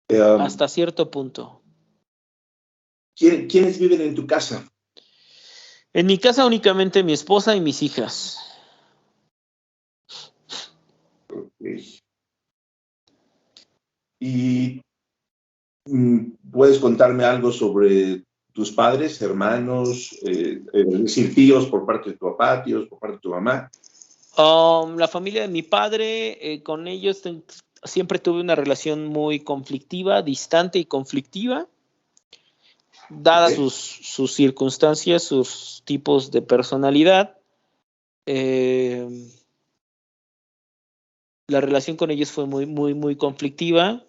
Hasta cierto punto. ¿Quiénes viven en tu casa? En mi casa únicamente mi esposa y mis hijas. Okay. ¿Y puedes contarme algo sobre tus padres, hermanos, es decir, tíos por parte de tu papá, tíos por parte de tu mamá? La familia de mi padre, con ellos siempre tuve una relación muy conflictiva, distante y conflictiva, dadas sus circunstancias, sus tipos de personalidad. La relación con ellos fue muy, muy, muy conflictiva.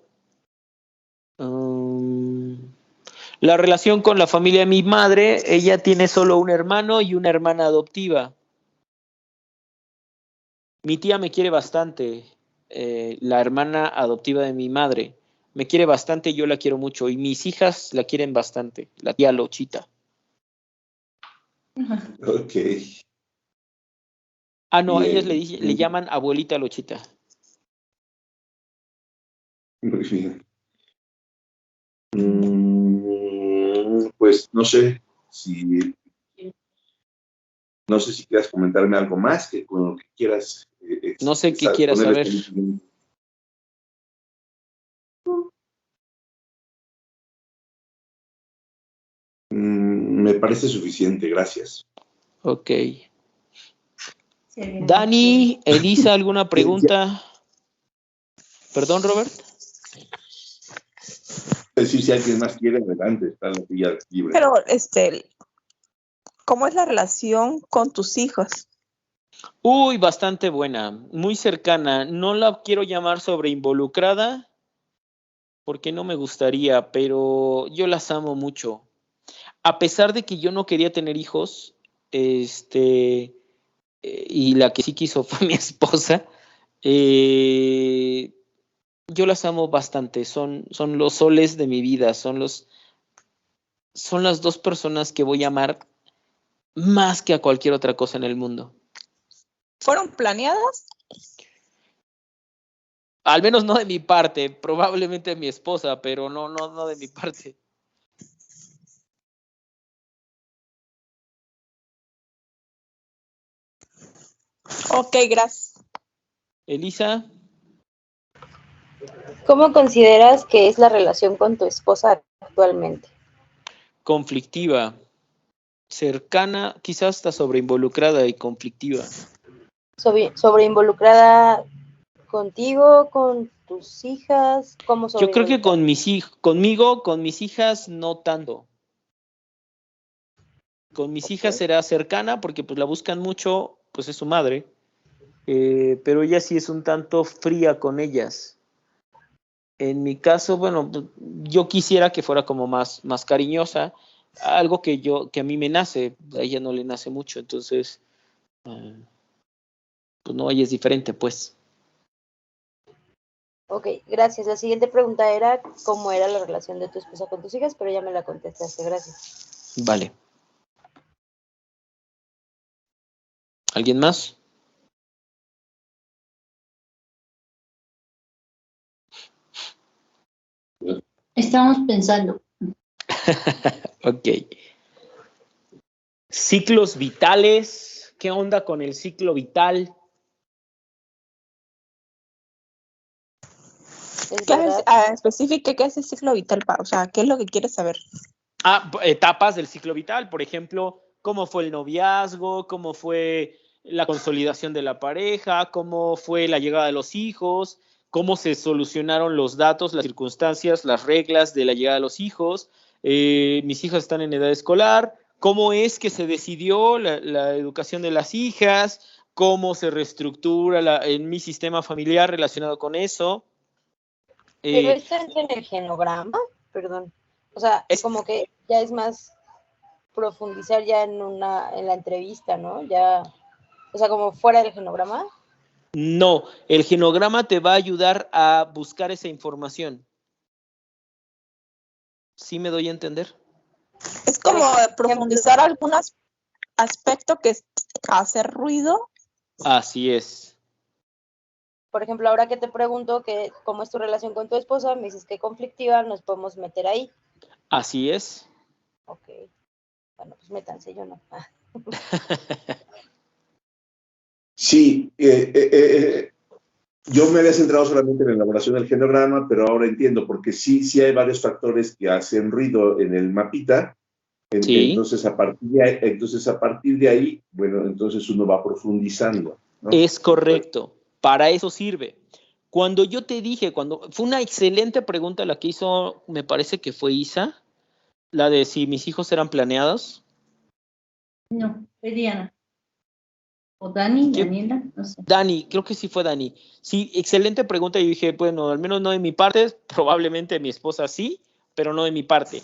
La relación con la familia de mi madre, ella tiene solo un hermano y una hermana adoptiva. Mi tía me quiere bastante, la hermana adoptiva de mi madre. Me quiere bastante, yo la quiero mucho. Y mis hijas la quieren bastante, la tía Lochita. Ok. Ah, no, Bien. ellas le llaman abuelita Lochita. Muy bien. Pues no sé si quieras comentarme algo más que con lo que quieras. No sé qué quieras saber. Me parece suficiente, gracias. Ok. Dani, Elisa, ¿alguna pregunta? Perdón, Robert. Es decir, si alguien más quiere, adelante, está la silla libre. Pero, ¿cómo es la relación con tus hijos? Uy, bastante buena, muy cercana. No la quiero llamar sobreinvolucrada porque no me gustaría, pero yo las amo mucho. A pesar de que yo no quería tener hijos, y la que sí quiso fue mi esposa, yo las amo bastante. Son los soles de mi vida, son las dos personas que voy a amar más que a cualquier otra cosa en el mundo. ¿Fueron planeadas? Al menos no de mi parte, probablemente de mi esposa, pero no de mi parte. Ok, gracias. Elisa. ¿Cómo consideras que es la relación con tu esposa actualmente? Conflictiva, cercana, quizás hasta sobreinvolucrada y conflictiva. ¿Sobreinvolucrada contigo, con tus hijas? ¿Cómo Yo creo que sobreinvolucrada? con mis hijas no tanto. Con mis hijas será cercana porque pues la buscan mucho, pues es su madre, pero ella sí es un tanto fría con ellas. En mi caso, bueno, yo quisiera que fuera como más cariñosa, algo que a mí me nace, a ella no le nace mucho, entonces, pues no, ella es diferente, pues. Ok, gracias. La siguiente pregunta era cómo era la relación de tu esposa con tus hijas, pero ya me la contestaste, gracias. Vale. ¿Alguien más? Estamos pensando. Ok. Ciclos vitales. ¿Qué onda con el ciclo vital? Específica, ¿qué es el ciclo vital? O sea, ¿qué es lo que quieres saber? Etapas del ciclo vital, por ejemplo, cómo fue el noviazgo, cómo fue la consolidación de la pareja, cómo fue la llegada de los hijos, cómo se solucionaron los datos, las circunstancias, las reglas de la llegada de los hijos. Mis hijas están en edad escolar, cómo es que se decidió la educación de las hijas, cómo se reestructura en mi sistema familiar relacionado con eso. Pero está en el genograma, perdón. O sea, como que ya es más profundizar ya en la entrevista, ¿no? Ya, o sea, como fuera del genograma. No, el genograma te va a ayudar a buscar esa información. ¿Sí me doy a entender? Es como profundizar algún aspecto que hace ruido. Así es. por ejemplo, ahora que te pregunto que cómo es tu relación con tu esposa, me dices que conflictiva, nos podemos meter ahí. Así es. Ok. Bueno, pues métanse, yo no. Sí, yo me había centrado solamente en la elaboración del genograma, pero ahora entiendo, porque sí hay varios factores que hacen ruido en el mapita. Sí, Entonces, a partir de ahí, bueno, entonces uno va profundizando, ¿no? es correcto. Para eso sirve. Cuando yo te dije, fue una excelente pregunta la que hizo, me parece que fue Isa, la de si mis hijos eran planeados. No, fue Diana. O Dani, Daniela, no sé. Dani, creo que sí fue Dani. Sí, excelente pregunta. Yo dije, bueno, al menos no de mi parte, probablemente mi esposa sí, pero no de mi parte.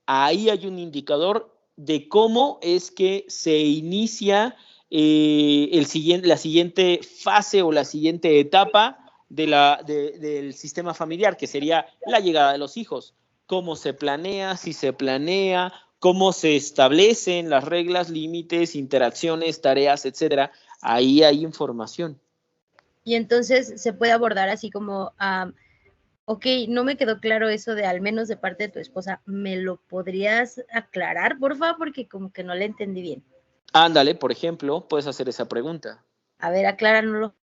Ahí hay un indicador de cómo es que se inicia la siguiente fase o la siguiente etapa del sistema familiar, que sería la llegada de los hijos. Cómo se planea, si se planea, cómo se establecen las reglas, límites, interacciones, tareas, etcétera. Ahí hay información. Y entonces se puede abordar así como, ok, no me quedó claro eso de al menos de parte de tu esposa, ¿me lo podrías aclarar, porfa? Porque como que no le entendí bien. Ándale, por ejemplo, puedes hacer esa pregunta. A ver, acláranoslo.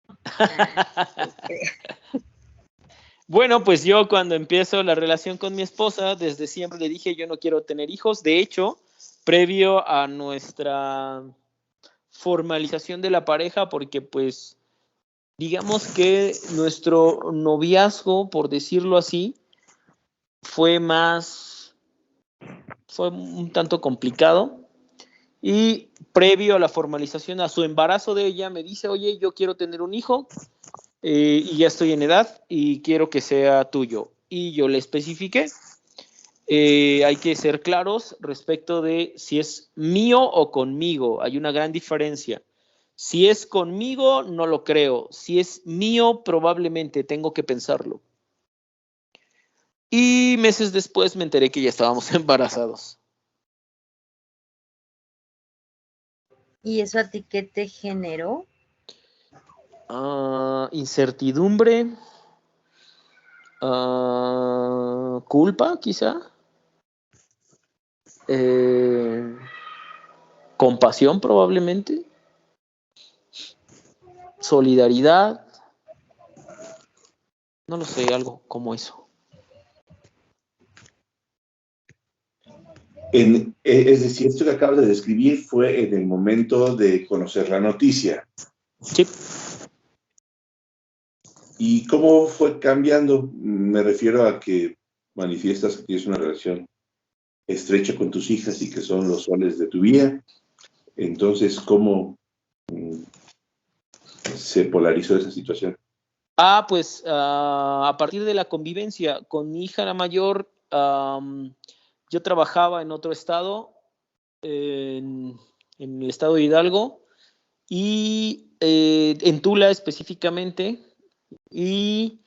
Bueno, pues yo cuando empiezo la relación con mi esposa, desde siempre le dije yo no quiero tener hijos. De hecho, previo a nuestra formalización de la pareja, porque pues digamos que nuestro noviazgo, por decirlo así, fue un tanto complicado. Y previo a la formalización, a su embarazo de ella, me dice, oye, yo quiero tener un hijo y ya estoy en edad y quiero que sea tuyo. Y yo le especifiqué, hay que ser claros respecto de si es mío o conmigo. Hay una gran diferencia. Si es conmigo, no lo creo. Si es mío, probablemente tengo que pensarlo. Y meses después me enteré que ya estábamos embarazados. ¿Y eso a ti qué te generó? Incertidumbre, culpa, quizá. Compasión, probablemente. Solidaridad. No lo sé, algo como eso. Es decir, esto que acabas de describir fue en el momento de conocer la noticia. Sí. ¿Y cómo fue cambiando? Me refiero a que manifiestas que tienes una relación estrecha con tus hijas y que son los soles de tu vida. Entonces, ¿cómo se polarizó esa situación? Pues a partir de la convivencia con mi hija la mayor, yo trabajaba en otro estado, en el estado de Hidalgo, y en Tula específicamente, y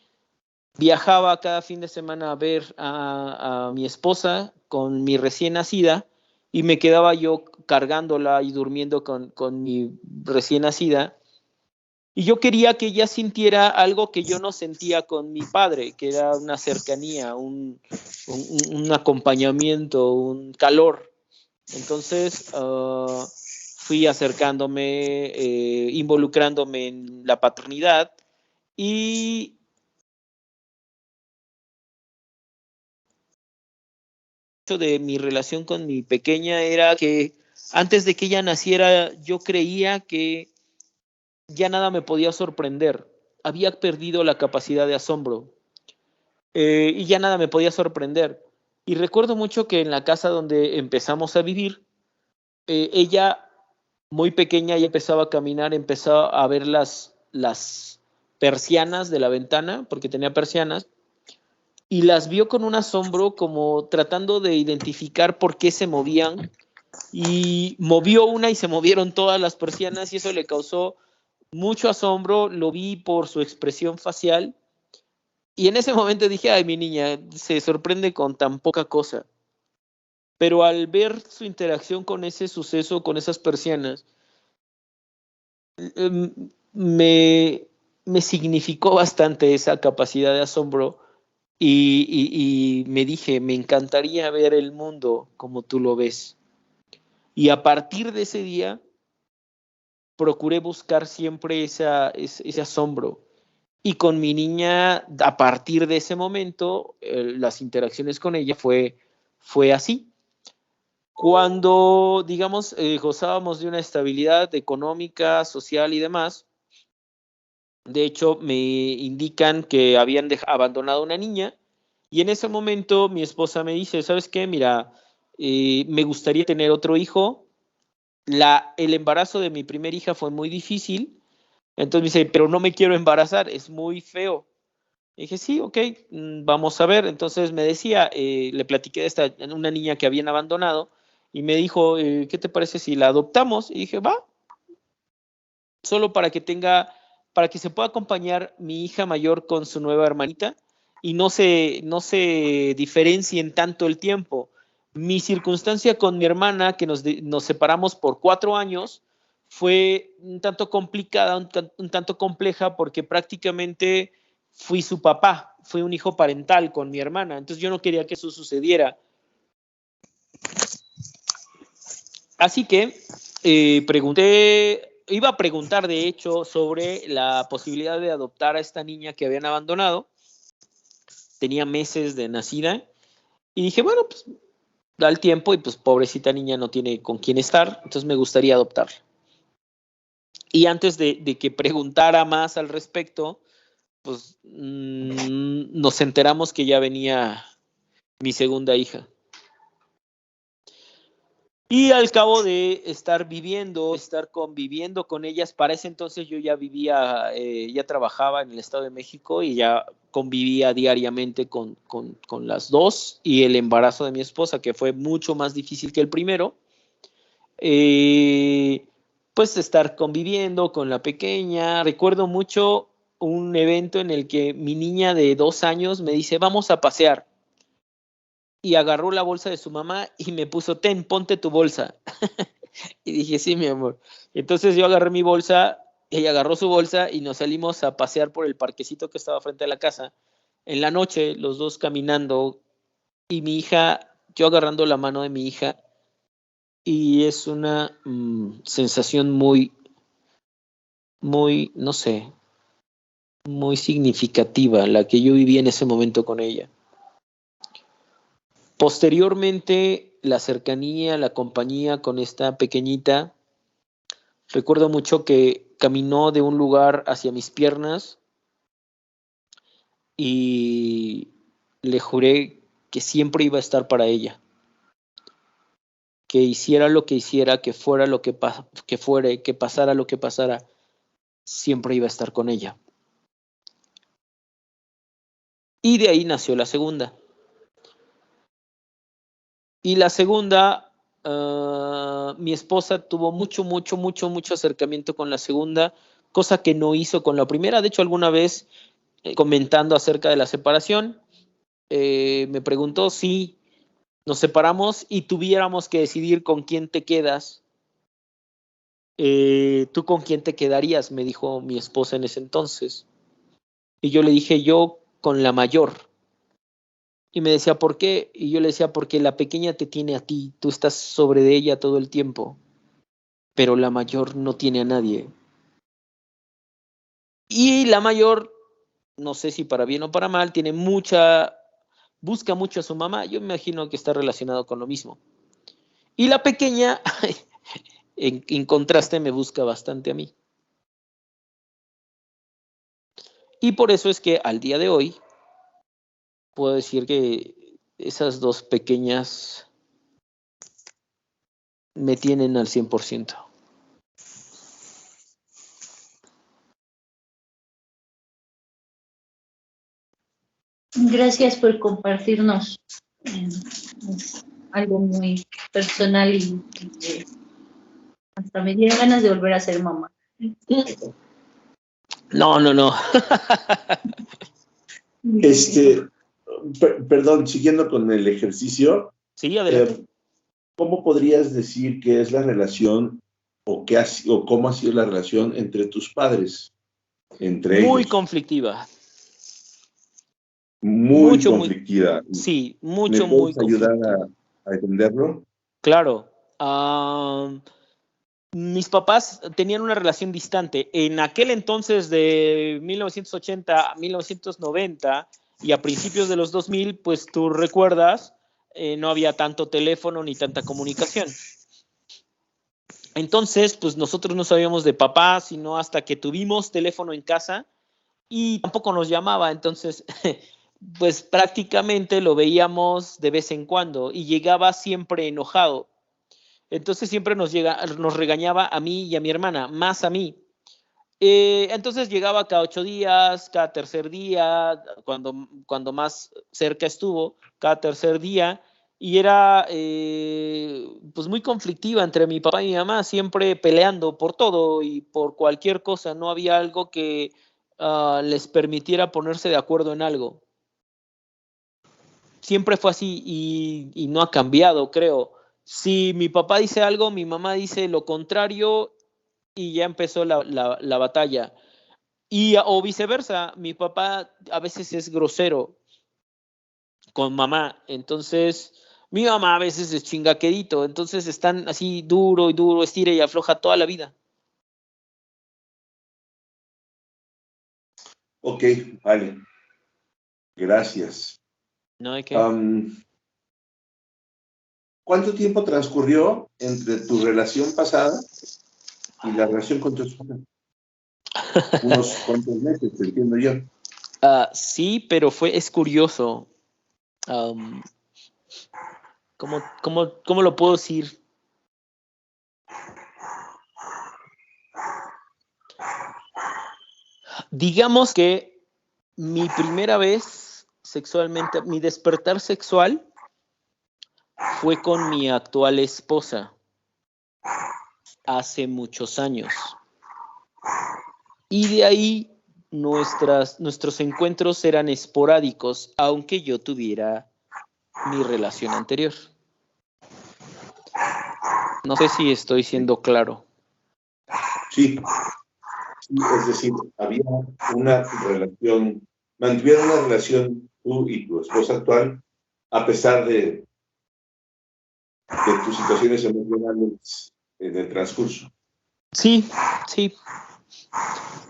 viajaba cada fin de semana a ver a mi esposa con mi recién nacida, y me quedaba yo cargándola y durmiendo con mi recién nacida. Y yo quería que ella sintiera algo que yo no sentía con mi padre, que era una cercanía, un acompañamiento, un calor. Entonces fui acercándome, involucrándome en la paternidad y de mi relación con mi pequeña era que antes de que ella naciera yo creía que ya nada me podía sorprender. Había perdido la capacidad de asombro y ya nada me podía sorprender. Y recuerdo mucho que en la casa donde empezamos a vivir, ella muy pequeña ya empezaba a caminar, empezaba a ver las persianas de la ventana, porque tenía persianas, y las vio con un asombro como tratando de identificar por qué se movían, y movió una y se movieron todas las persianas y eso le causó mucho asombro, lo vi por su expresión facial y en ese momento dije, ay, mi niña se sorprende con tan poca cosa. Pero al ver su interacción con ese suceso, con esas persianas, me me significó bastante esa capacidad de asombro y me dije, me encantaría ver el mundo como tú lo ves. Y a partir de ese día, procuré buscar siempre ese asombro. Y con mi niña, a partir de ese momento, las interacciones con ella fue así. Cuando, digamos, gozábamos de una estabilidad económica, social y demás, de hecho, me indican que habían abandonado una niña y en ese momento mi esposa me dice, ¿sabes qué? Mira, me gustaría tener otro hijo. El embarazo de mi primera hija fue muy difícil. Entonces me dice, pero no me quiero embarazar, es muy feo. Y dije, sí, ok, vamos a ver. Entonces me decía, le platiqué de una niña que habían abandonado y me dijo, ¿qué te parece si la adoptamos? Y dije, va, solo para que se pueda acompañar mi hija mayor con su nueva hermanita y no se diferencien tanto el tiempo. Mi circunstancia con mi hermana, que nos separamos por 4 años, fue un tanto complicada, un tanto compleja, porque prácticamente fui su papá, fui un hijo parental con mi hermana, entonces yo no quería que eso sucediera. Así que iba a preguntar de hecho sobre la posibilidad de adoptar a esta niña que habían abandonado. Tenía meses de nacida y dije, bueno, pues da el tiempo y pues pobrecita niña no tiene con quién estar, entonces me gustaría adoptarla. Y antes de que preguntara más al respecto, pues nos enteramos que ya venía mi segunda hija. Y al cabo de estar conviviendo con ellas, para ese entonces yo ya ya trabajaba en el Estado de México y ya convivía diariamente con las dos, y el embarazo de mi esposa, que fue mucho más difícil que el primero, pues estar conviviendo con la pequeña. Recuerdo mucho un evento en el que mi niña de 2 años me dice, vamos a pasear. Y agarró la bolsa de su mamá y me puso, ponte tu bolsa. Y dije, sí, mi amor. Entonces yo agarré mi bolsa, ella agarró su bolsa y nos salimos a pasear por el parquecito que estaba frente a la casa. En la noche, los dos caminando y mi hija, yo agarrando la mano de mi hija, y es una sensación muy, muy, no sé, muy significativa la que yo viví en ese momento con ella. Posteriormente, la cercanía, la compañía con esta pequeñita, recuerdo mucho que caminó de un lugar hacia mis piernas y le juré que siempre iba a estar para ella, que hiciera lo que hiciera, que fuera lo que fuera, que pasara lo que pasara, siempre iba a estar con ella. Y de ahí nació la segunda. Y la segunda, mi esposa tuvo mucho acercamiento con la segunda, cosa que no hizo con la primera. De hecho, alguna vez, comentando acerca de la separación, me preguntó si nos separamos y tuviéramos que decidir con quién te quedas. ¿Tú con quién te quedarías?, me dijo mi esposa en ese entonces. Y yo le dije, yo con la mayor. Y me decía, ¿por qué? Y yo le decía, porque la pequeña te tiene a ti, tú estás sobre de ella todo el tiempo, pero la mayor no tiene a nadie. Y la mayor, no sé si para bien o para mal, busca mucho a su mamá. Yo me imagino que está relacionado con lo mismo. Y la pequeña, en contraste, me busca bastante a mí. Y por eso es que al día de hoy puedo decir que esas dos pequeñas me tienen al 100%. Gracias por compartirnos algo muy personal y hasta me dieron ganas de volver a ser mamá. No. Perdón, siguiendo con el ejercicio. Sí, adelante. ¿Cómo podrías decir que es la relación o cómo ha sido la relación entre tus padres? entre muy ellos. conflictiva. Muy conflictiva. Sí, ¿Me muy puedes ayudar conflictiva. a entenderlo? Claro. Mis papás tenían una relación distante. En aquel entonces de 1980 a 1990 y a principios de los 2000, pues tú recuerdas, no había tanto teléfono ni tanta comunicación. Entonces, pues nosotros no sabíamos de papá, sino hasta que tuvimos teléfono en casa y tampoco nos llamaba. Entonces, pues prácticamente lo veíamos de vez en cuando y llegaba siempre enojado. Entonces siempre nos regañaba a mí y a mi hermana, más a mí. Entonces llegaba cada 8 días, cada tercer día, cuando más cerca estuvo, cada tercer día, y era pues muy conflictiva entre mi papá y mi mamá, siempre peleando por todo y por cualquier cosa. No había algo que les permitiera ponerse de acuerdo en algo. Siempre fue así y no ha cambiado, creo. Si mi papá dice algo, mi mamá dice lo contrario y ya empezó la batalla. O viceversa, mi papá a veces es grosero con mamá, entonces mi mamá a veces es chingaquedito, entonces están así duro y duro, estira y afloja toda la vida. Ok, vale. Gracias. ¿No hay que? ¿Cuánto tiempo transcurrió entre tu relación pasada y la relación con tu esposa? Unos cuantos meses, entiendo yo. Sí, pero es curioso. ¿Cómo lo puedo decir? Digamos que mi primera vez sexualmente, mi despertar sexual fue con mi actual esposa hace muchos años. Y de ahí nuestros encuentros eran esporádicos, aunque yo tuviera mi relación anterior. No sé si estoy siendo claro. Sí, es decir, había una relación, mantuvieron una relación tú y tu esposa actual, a pesar de tus situaciones emocionales en el transcurso. Sí.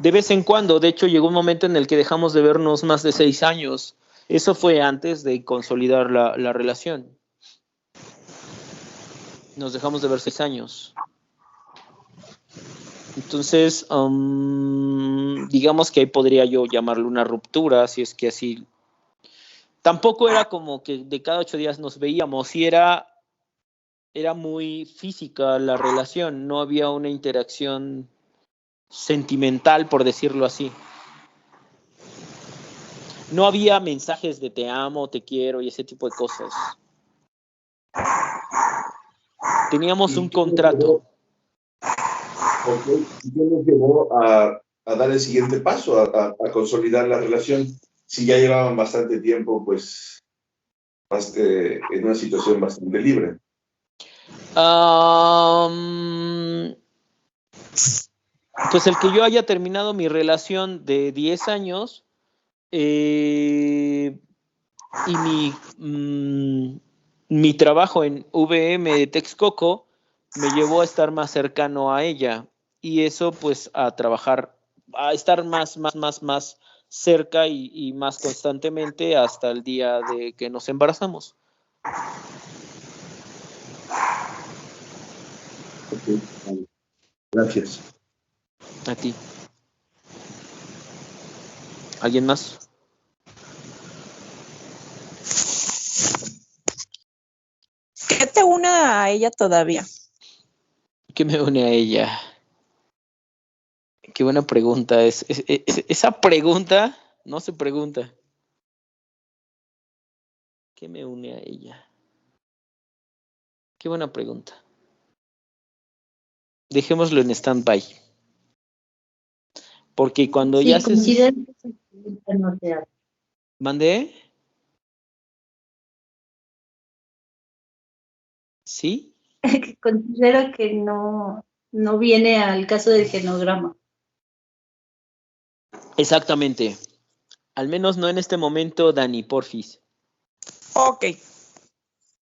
De vez en cuando, de hecho, llegó un momento en el que dejamos de vernos más de 6 años. Eso fue antes de consolidar la relación. Nos dejamos de ver 6 años. Entonces, digamos que ahí podría yo llamarlo una ruptura, si es que así. Tampoco era como que de cada 8 días nos veíamos, y era muy física la relación, no había una interacción sentimental, por decirlo así. No había mensajes de te amo, te quiero y ese tipo de cosas. Teníamos un contrato. ¿Qué nos llevó a dar el siguiente paso, a consolidar la relación? Si ya llevaban bastante tiempo, pues, en una situación bastante libre. Pues el que yo haya terminado mi relación de 10 años y mi trabajo en VM de Texcoco me llevó a estar más cercano a ella, y eso pues a estar más cerca y más constantemente hasta el día de que nos embarazamos. Okay. Gracias. A ti. ¿Alguien más? ¿Qué te une a ella todavía? ¿Qué me une a ella? Qué buena pregunta. Esa pregunta no se pregunta. ¿Qué me une a ella? Qué buena pregunta. Dejémoslo en stand-by. Porque cuando ya se... ¿Mandé? ¿Sí? Considero que no viene al caso del genograma. Exactamente. Al menos no en este momento, Dani, porfis. Ok.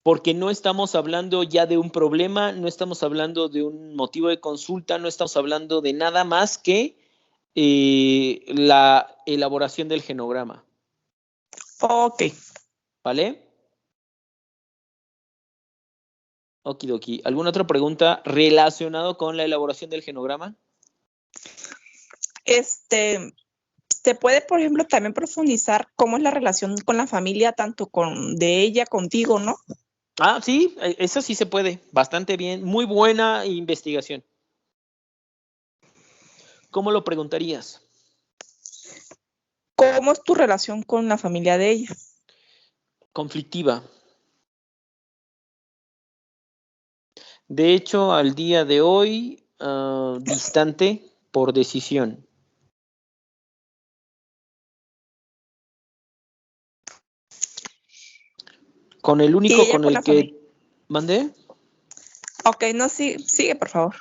Porque no estamos hablando ya de un problema, no estamos hablando de un motivo de consulta, no estamos hablando de nada más que la elaboración del genograma. Ok. ¿Vale? Okidoki. ¿Alguna otra pregunta relacionada con la elaboración del genograma? ¿Se puede, por ejemplo, también profundizar cómo es la relación con la familia, tanto de ella contigo, ¿no? Ah, sí, eso sí se puede. Bastante bien. Muy buena investigación. ¿Cómo lo preguntarías? ¿Cómo es tu relación con la familia de ella? Conflictiva. De hecho, al día de hoy, distante por decisión. Con el único con el que... ¿Mandé? Ok, no, sí, sigue, por favor.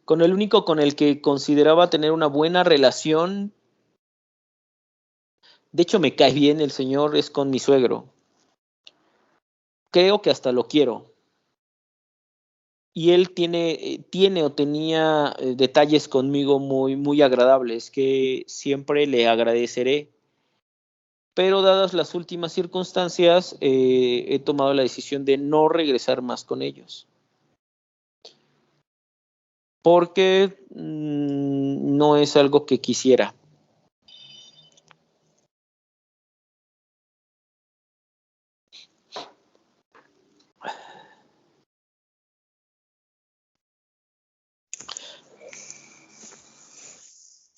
Con el único con el que consideraba tener una buena relación. De hecho, me cae bien el señor, es con mi suegro. Creo que hasta lo quiero. Y él tiene o tenía detalles conmigo muy, muy agradables que siempre le agradeceré. Pero dadas las últimas circunstancias, he tomado la decisión de no regresar más con ellos. Porque no es algo que quisiera.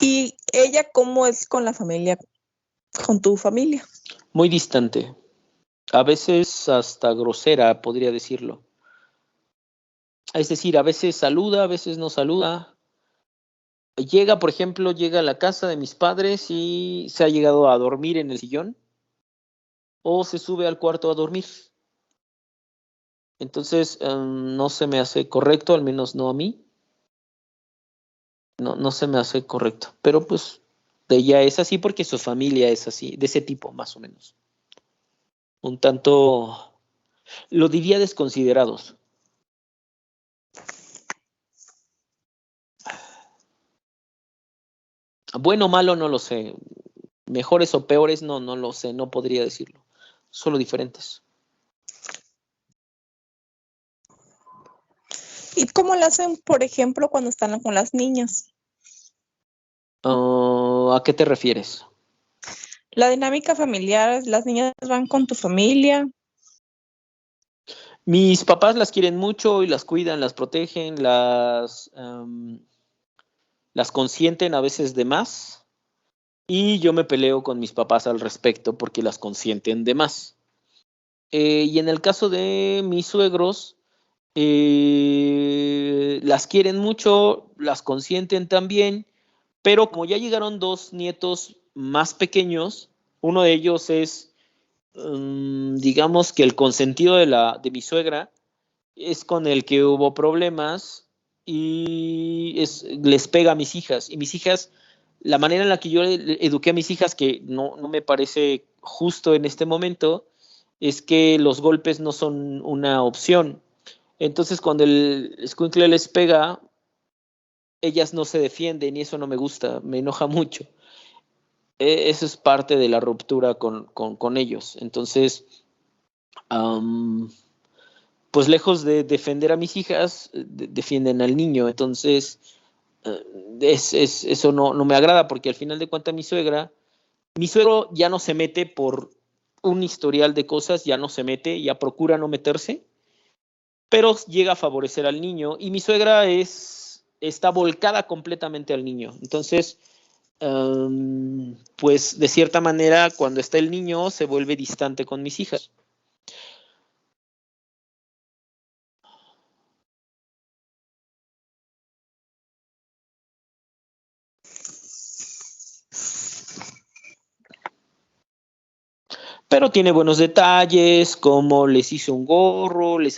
¿Y ella cómo es con la familia, con tu familia? Muy distante. A veces hasta grosera, podría decirlo. Es decir, a veces saluda, a veces no saluda. Llega, por ejemplo, llega a la casa de mis padres y se ha llegado a dormir en el sillón o se sube al cuarto a dormir. Entonces, no se me hace correcto, al menos no a mí. No se me hace correcto. Pero pues ella es así porque su familia es así, de ese tipo, más o menos. Un tanto, lo diría desconsiderados. Bueno o malo, no lo sé. Mejores o peores, no lo sé, no podría decirlo. Solo diferentes. ¿Y cómo lo hacen, por ejemplo, cuando están con las niñas? ¿A qué te refieres? La dinámica familiar, las niñas van con tu familia. Mis papás las quieren mucho y las cuidan, las protegen, las consienten a veces de más. Y yo me peleo con mis papás al respecto porque las consienten de más. Y en el caso de mis suegros, las quieren mucho, las consienten también, pero como ya llegaron dos nietos más pequeños, uno de ellos es, digamos que el consentido de mi suegra, es con el que hubo problemas y les pega a mis hijas. Y mis hijas, la manera en la que yo eduqué a mis hijas, que no me parece justo en este momento, es que los golpes no son una opción. Entonces, cuando el escuincle les pega, ellas no se defienden y eso no me gusta, me enoja mucho. Eso es parte de la ruptura con ellos. Entonces, pues lejos de defender a mis hijas, defienden al niño. Entonces, eso no me agrada porque al final de cuentas mi suegro ya no se mete por un historial de cosas, ya no se mete, ya procura no meterse, pero llega a favorecer al niño y mi suegra está volcada completamente al niño. Entonces, pues de cierta manera cuando está el niño se vuelve distante con mis hijas. Pero tiene buenos detalles, como les hizo un gorro, les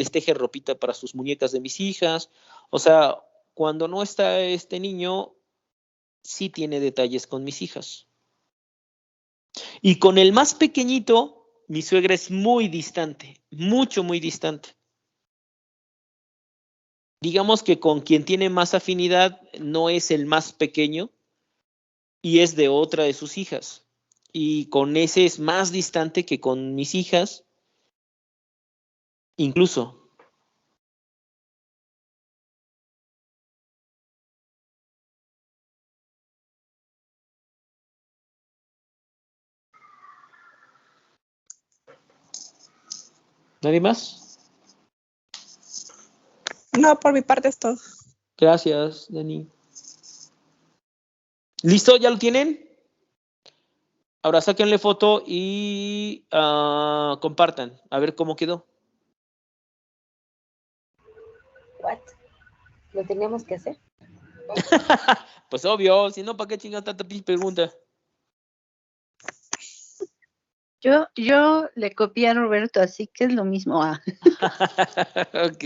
teje ropita para sus muñecas de mis hijas. O sea, cuando no está este niño, sí tiene detalles con mis hijas. Y con el más pequeñito, mi suegra es muy distante, muy distante. Digamos que con quien tiene más afinidad no es el más pequeño y es de otra de sus hijas. Y con ese es más distante que con mis hijas, incluso. ¿Nadie más? No, por mi parte es todo. Gracias, Dani. ¿Listo? ¿Ya lo tienen? Ahora sáquenle foto y compartan. A ver cómo quedó. ¿What? ¿Lo teníamos que hacer? Pues obvio, si no, ¿para qué chingas tanta pregunta? Yo le copié a Roberto, así que es lo mismo. Ok.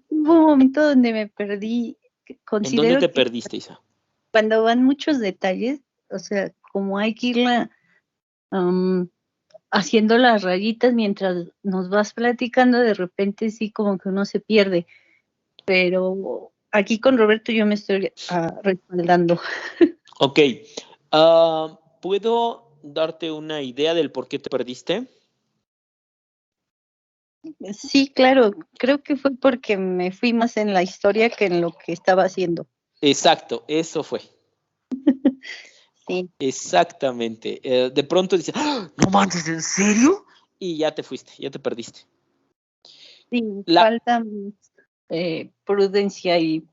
Hubo un momento donde me perdí. ¿En dónde Considero te que perdiste, Isa? cuando van muchos detalles, o sea, como hay que irla haciendo las rayitas mientras nos vas platicando, de repente sí como que uno se pierde. Pero aquí con Roberto yo me estoy respaldando. Ok. ¿Puedo darte una idea del por qué te perdiste? Sí, claro, creo que fue porque me fui más en la historia que en lo que estaba haciendo. Exacto, eso fue. Sí. Exactamente. De pronto dices, ¡ah! No manches, ¿en serio? Y ya te fuiste, ya te perdiste. Sí, falta prudencia y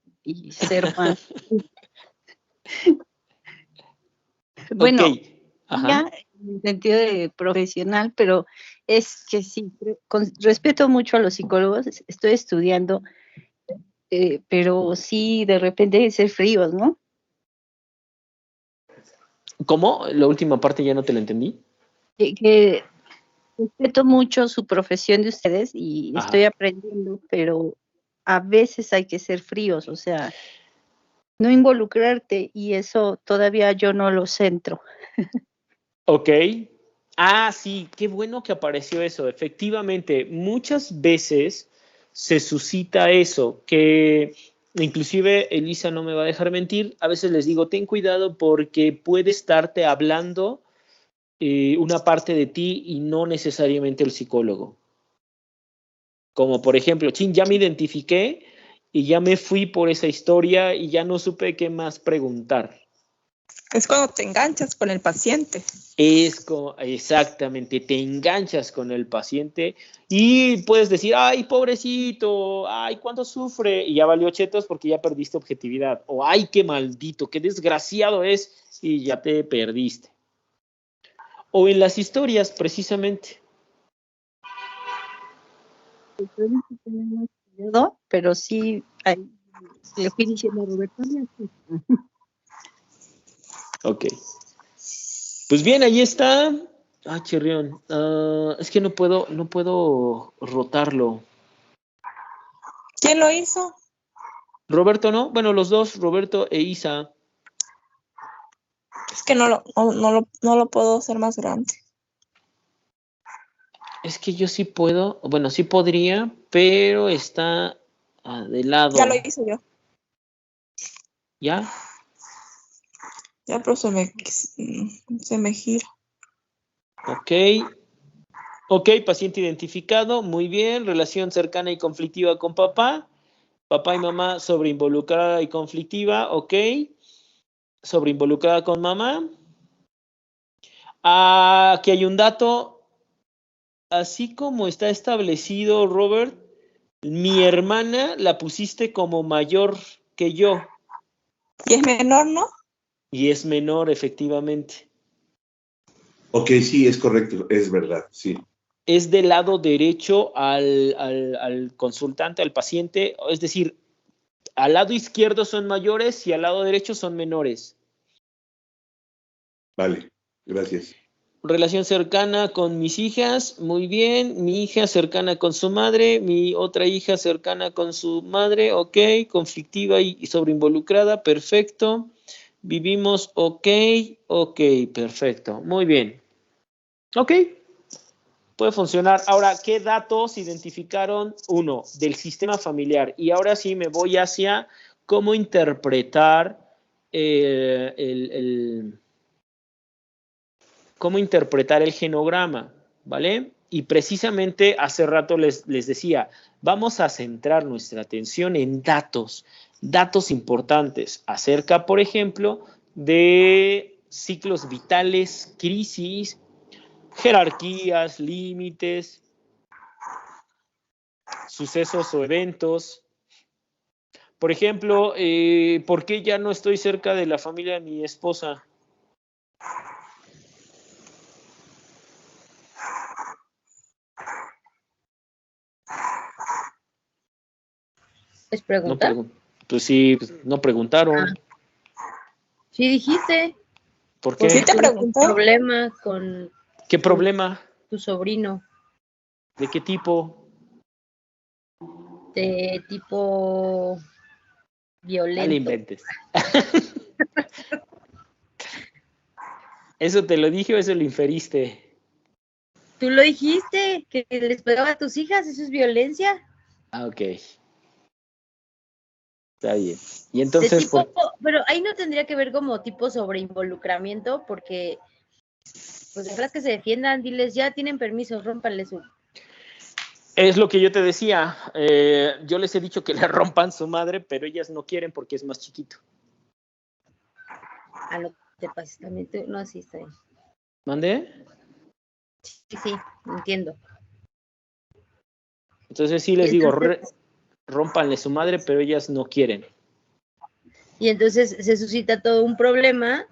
ser más. Bueno, okay. ya en el sentido de profesional, pero es que sí, respeto mucho a los psicólogos, estoy estudiando, pero sí, de repente hay que ser fríos, ¿no? ¿Cómo? La última parte ya no te la entendí. Que respeto mucho su profesión de ustedes y Ajá. estoy aprendiendo, pero a veces hay que ser fríos, o sea, no involucrarte, y eso todavía yo no lo centro. Ok. Sí, qué bueno que apareció eso. Efectivamente, muchas veces se suscita eso, que inclusive Elisa no me va a dejar mentir, a veces les digo, ten cuidado porque puede estarte hablando una parte de ti y no necesariamente el psicólogo. Como por ejemplo, ya me identifiqué y ya me fui por esa historia y ya no supe qué más preguntar. Es cuando te enganchas con el paciente. Exactamente, te enganchas con el paciente y puedes decir, ay, pobrecito, ay, cuánto sufre, y ya valió chetos porque ya perdiste objetividad, o ay, qué maldito, qué desgraciado es, y ya te perdiste. O en las historias, precisamente. Pero sí, le fui diciendo a Roberto. Ok. Pues bien, ahí está. Chirrión. Es que no puedo rotarlo. ¿Quién lo hizo? Roberto, ¿no? Bueno, los dos, Roberto e Isa. Es que no lo puedo hacer más grande. Es que yo sí puedo, bueno, sí podría, pero está de lado. Ya lo hice yo. ¿Ya? Ya, pero se me gira. Ok, paciente identificado, muy bien. Relación cercana y conflictiva con papá. Papá y mamá sobreinvolucrada y conflictiva, ok. Sobreinvolucrada con mamá. Aquí hay un dato. Así como está establecido, Robert, mi hermana la pusiste como mayor que yo. Y es menor, ¿no? Y es menor, efectivamente. Ok, sí, es correcto, es verdad, sí. Es del lado derecho al consultante, al paciente, es decir, al lado izquierdo son mayores y al lado derecho son menores. Vale, gracias. Relación cercana con mis hijas, muy bien. Mi hija cercana con su madre, mi otra hija cercana con su madre, ok. Conflictiva y sobreinvolucrada, perfecto. Vivimos, ok, perfecto, muy bien. Ok, puede funcionar. Ahora, ¿qué datos identificaron? Uno, del sistema familiar. Y ahora sí me voy hacia cómo interpretar cómo interpretar el genograma, ¿vale? Y precisamente hace rato les decía, vamos a centrar nuestra atención en datos importantes acerca, por ejemplo, de ciclos vitales, crisis, jerarquías, límites, sucesos o eventos. Por ejemplo, ¿por qué ya no estoy cerca de la familia de mi esposa? ¿Es pregunta? Pues sí, no preguntaron. Sí dijiste. ¿Por qué? Sí te preguntó. Un problema con ¿Qué problema? tu sobrino. ¿De qué tipo? De tipo violento. No le inventes. ¿Eso te lo dije o eso lo inferiste? Tú lo dijiste, que les pegaba a tus hijas, ¿eso es violencia? Ah, ok. Está bien. Y entonces... Tipo, pero ahí no tendría que ver como tipo sobre involucramiento, porque pues dejarlas que se defiendan, diles, ya tienen permiso, rómpanle su... Es lo que yo te decía. Yo les he dicho que le rompan su madre, pero ellas no quieren porque es más chiquito. Ah, no te pases también. No, sí, está bien. ¿Mande? Sí, entiendo. Entonces sí les digo, rómpanle su madre, pero ellas no quieren. Y entonces se suscita todo un problema,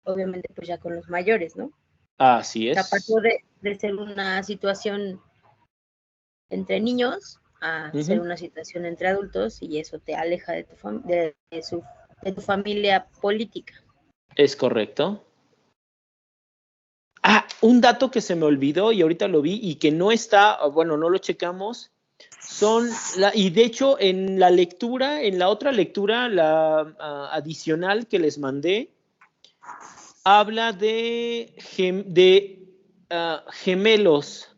obviamente pues ya con los mayores, ¿no? Así es. Pasó de ser una situación entre niños a ser una situación entre adultos, y eso te aleja de tu familia política. Es correcto. Ah, un dato que se me olvidó y ahorita lo vi y que no está, bueno, no lo checamos, y de hecho en la lectura, en la otra lectura, la adicional que les mandé, habla de gemelos,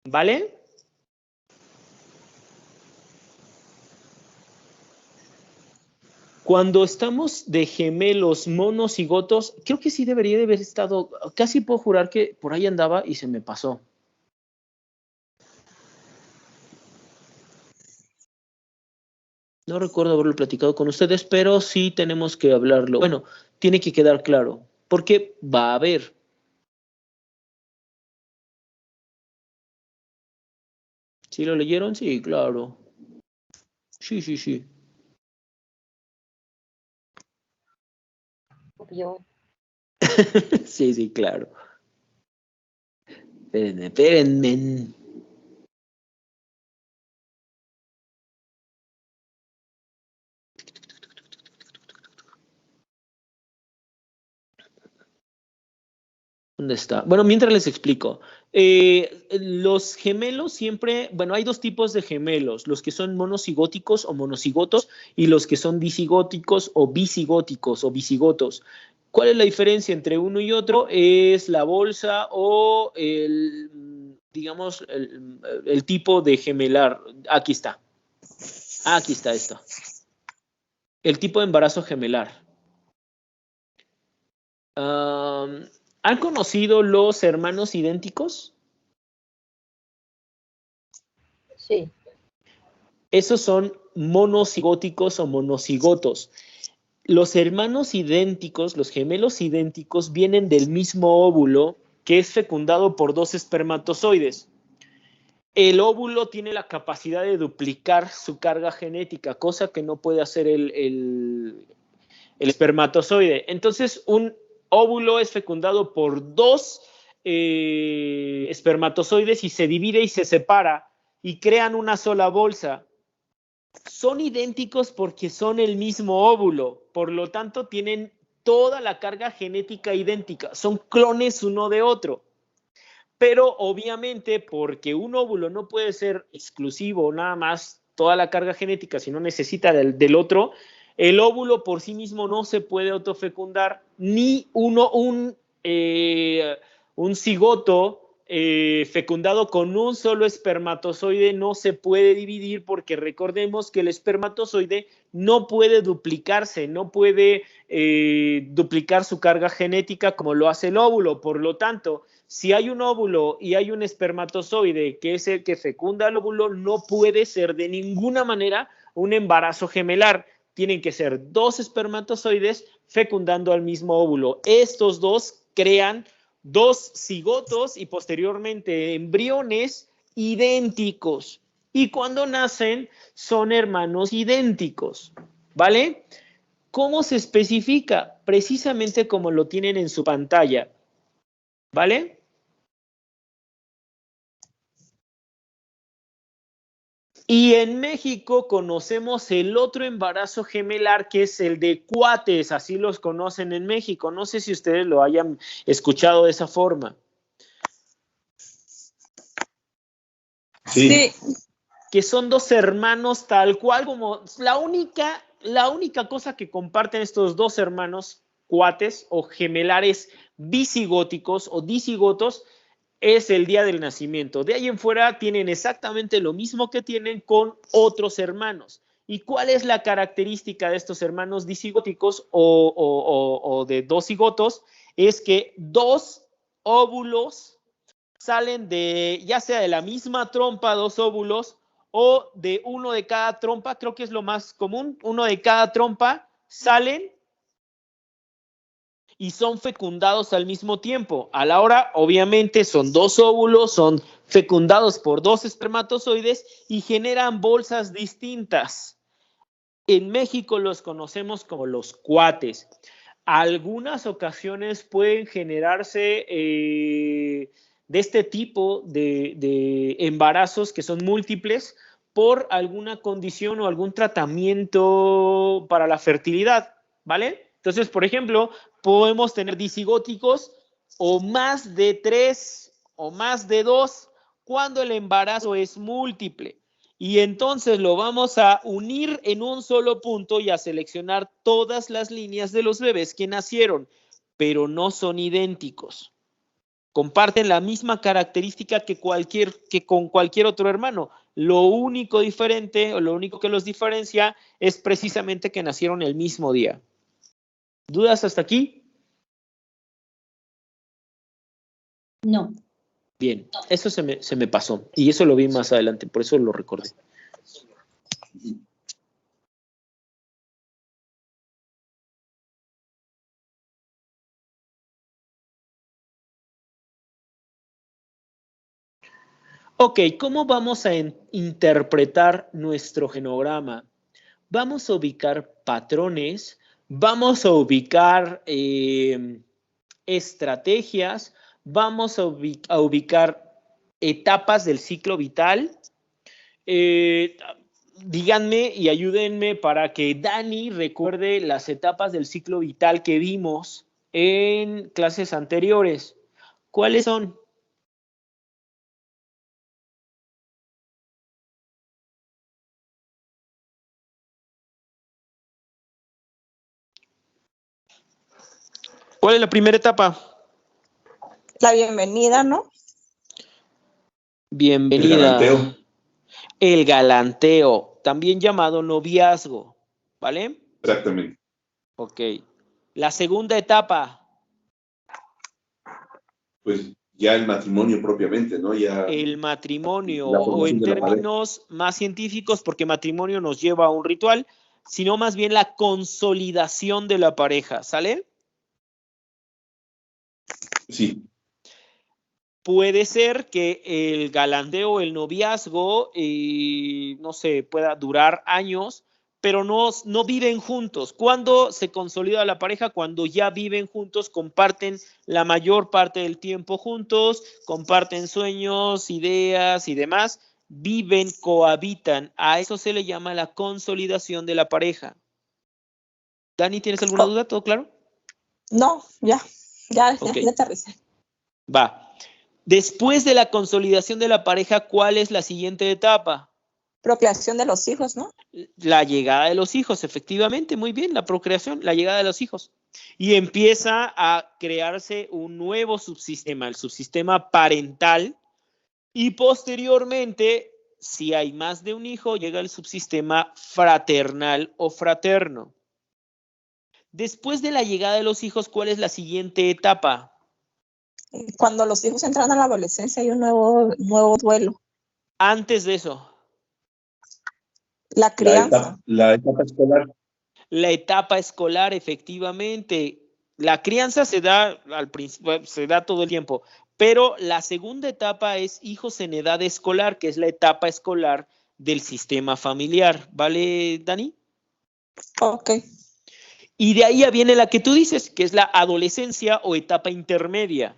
¿vale? Cuando estamos de gemelos monocigotos, creo que sí debería de haber estado, casi puedo jurar que por ahí andaba y se me pasó. No recuerdo haberlo platicado con ustedes, pero sí tenemos que hablarlo. Bueno, tiene que quedar claro, porque va a haber. ¿Sí lo leyeron? Sí, claro. Sí. Obvio. Sí, claro. Espérenme. ¿Dónde está? Bueno, mientras les explico. Los gemelos siempre, bueno, hay dos tipos de gemelos, los que son monocigóticos o monocigotos y los que son disigóticos o bicigóticos o bicigotos. ¿Cuál es la diferencia entre uno y otro? Es la bolsa o digamos, el tipo de gemelar. Aquí está. Aquí está esto. El tipo de embarazo gemelar. ¿Han conocido los hermanos idénticos? Sí. Esos son monocigóticos o monocigotos. Los hermanos idénticos, los gemelos idénticos, vienen del mismo óvulo que es fecundado por dos espermatozoides. El óvulo tiene la capacidad de duplicar su carga genética, cosa que no puede hacer el espermatozoide. Entonces, un óvulo es fecundado por dos espermatozoides y se divide y se separa y crean una sola bolsa. Son idénticos porque son el mismo óvulo, por lo tanto tienen toda la carga genética idéntica, son clones uno de otro. Pero obviamente porque un óvulo no puede ser exclusivo, nada más toda la carga genética, sino necesita del otro, el óvulo por sí mismo no se puede autofecundar, ni un cigoto fecundado con un solo espermatozoide no se puede dividir, porque recordemos que el espermatozoide no puede duplicarse, no puede duplicar su carga genética como lo hace el óvulo. Por lo tanto, si hay un óvulo y hay un espermatozoide que es el que fecunda el óvulo, no puede ser de ninguna manera un embarazo gemelar. Tienen que ser dos espermatozoides fecundando al mismo óvulo. Estos dos crean dos cigotos y posteriormente embriones idénticos. Y cuando nacen son hermanos idénticos, ¿vale? ¿Cómo se especifica? Precisamente como lo tienen en su pantalla, ¿vale? Y en México conocemos el otro embarazo gemelar, que es el de cuates, así los conocen en México. No sé si ustedes lo hayan escuchado de esa forma. Sí. Que son dos hermanos tal cual como la única cosa que comparten estos dos hermanos cuates o gemelares bisigóticos o disigotos es el día del nacimiento. De ahí en fuera tienen exactamente lo mismo que tienen con otros hermanos. ¿Y cuál es la característica de estos hermanos disigóticos o de dos cigotos? Es que dos óvulos salen de, ya sea de la misma trompa, dos óvulos, o de uno de cada trompa, creo que es lo más común, uno de cada trompa salen y son fecundados al mismo tiempo. A la hora, obviamente, son dos óvulos, son fecundados por dos espermatozoides y generan bolsas distintas. En México los conocemos como los cuates. Algunas ocasiones pueden generarse de este tipo de embarazos que son múltiples por alguna condición o algún tratamiento para la fertilidad, ¿vale? Entonces, por ejemplo, podemos tener disigóticos o más de 3 o más de 2 cuando el embarazo es múltiple. Y entonces lo vamos a unir en un solo punto y a seleccionar todas las líneas de los bebés que nacieron, pero no son idénticos. Comparten la misma característica que con cualquier otro hermano. Lo único diferente o lo único que los diferencia es precisamente que nacieron el mismo día. ¿Dudas hasta aquí? No. Bien, eso se me pasó y eso lo vi más adelante, por eso lo recordé. Ok, ¿cómo vamos a interpretar nuestro genograma? Vamos a ubicar patrones, vamos a ubicar estrategias, vamos a ubicar etapas del ciclo vital. Díganme y ayúdenme para que Dani recuerde las etapas del ciclo vital que vimos en clases anteriores. ¿Cuáles son? ¿Cuál es la primera etapa? La bienvenida, ¿no? Bienvenida. El galanteo. El galanteo, también llamado noviazgo, ¿vale? Exactamente. Ok. La segunda etapa. Pues ya el matrimonio propiamente, ¿no? Ya El matrimonio, la o formación en de la pareja. términos más científicos, porque matrimonio nos lleva a un ritual, sino más bien la consolidación de la pareja, ¿sale? Sí. Puede ser que el galanteo, el noviazgo, no sé, pueda durar años, pero no viven juntos. ¿Cuándo se consolida la pareja? Cuando ya viven juntos, comparten la mayor parte del tiempo juntos, comparten sueños, ideas y demás, viven, cohabitan. A eso se le llama la consolidación de la pareja. Dani, ¿tienes alguna duda? ¿Todo claro? No, ya aterricé. Va. Después de la consolidación de la pareja, ¿cuál es la siguiente etapa? Procreación de los hijos, ¿no? La llegada de los hijos, efectivamente, muy bien, la procreación, la llegada de los hijos. Y empieza a crearse un nuevo subsistema, el subsistema parental, y posteriormente, si hay más de un hijo, llega el subsistema fraternal o fraterno. Después de la llegada de los hijos, ¿cuál es la siguiente etapa? Cuando los hijos entran a la adolescencia hay un nuevo duelo. Antes de eso. La crianza. La etapa escolar. La etapa escolar, efectivamente. La crianza se da al principio, se da todo el tiempo, pero la segunda etapa es hijos en edad escolar, que es la etapa escolar del sistema familiar. ¿Vale, Dani? Ok. Y de ahí ya viene la que tú dices, que es la adolescencia o etapa intermedia.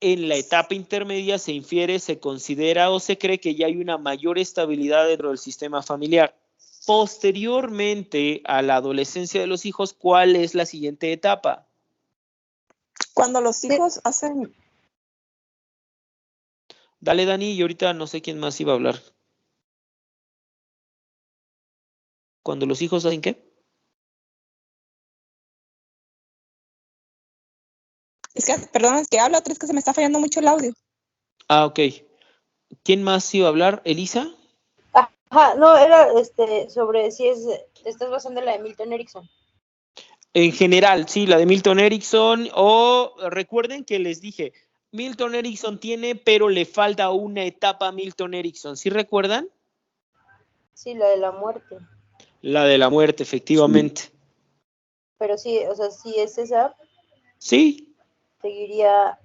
En la etapa intermedia se infiere, se considera o se cree que ya hay una mayor estabilidad dentro del sistema familiar. Posteriormente a la adolescencia de los hijos, ¿cuál es la siguiente etapa? Cuando los hijos hacen... Dale, Dani, y ahorita no sé quién más iba a hablar. ¿Cuando los hijos hacen qué? Es que, perdón, es que hablo, otra es que se me está fallando mucho el audio. Ah, ok. ¿Quién más iba a hablar? ¿Elisa? Ajá, no, era sobre si te estás basando en la de Milton Erickson. En general, sí, la de Milton Erickson, o recuerden que les dije, Milton Erickson tiene, pero le falta una etapa a Milton Erickson, ¿sí recuerdan? Sí, la de la muerte. La de la muerte, efectivamente. Sí. Pero sí, o sea, si es esa, Sí. seguiría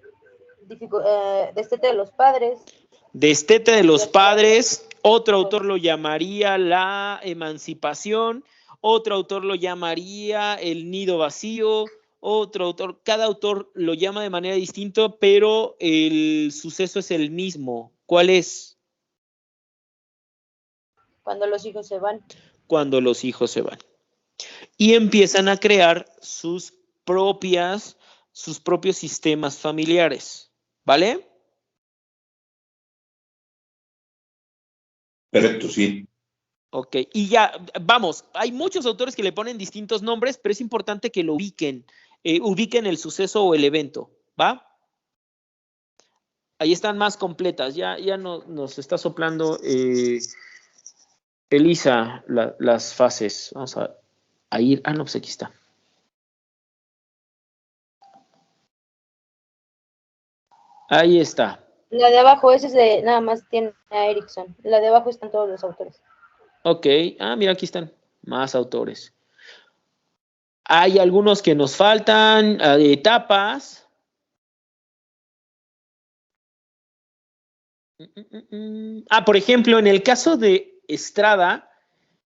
destete de los padres. Destete de los padres, otro autor lo llamaría la emancipación, otro autor lo llamaría el nido vacío, otro autor, cada autor lo llama de manera distinta, pero el suceso es el mismo. ¿Cuál es? Cuando los hijos se van. Cuando los hijos se van. Y empiezan a crear sus propios sistemas familiares. ¿Vale? Perfecto, sí. Ok, y ya, vamos, hay muchos autores que le ponen distintos nombres, pero es importante que lo ubiquen el suceso o el evento, ¿va? Ahí están más completas, ya no, nos está soplando Elisa las fases. Vamos a ir, no, pues aquí está. Ahí está. La de abajo, nada más tiene a Erickson. La de abajo están todos los autores. Ok, mira, aquí están más autores. Hay algunos que nos faltan, etapas. Por ejemplo, en el caso de Estrada,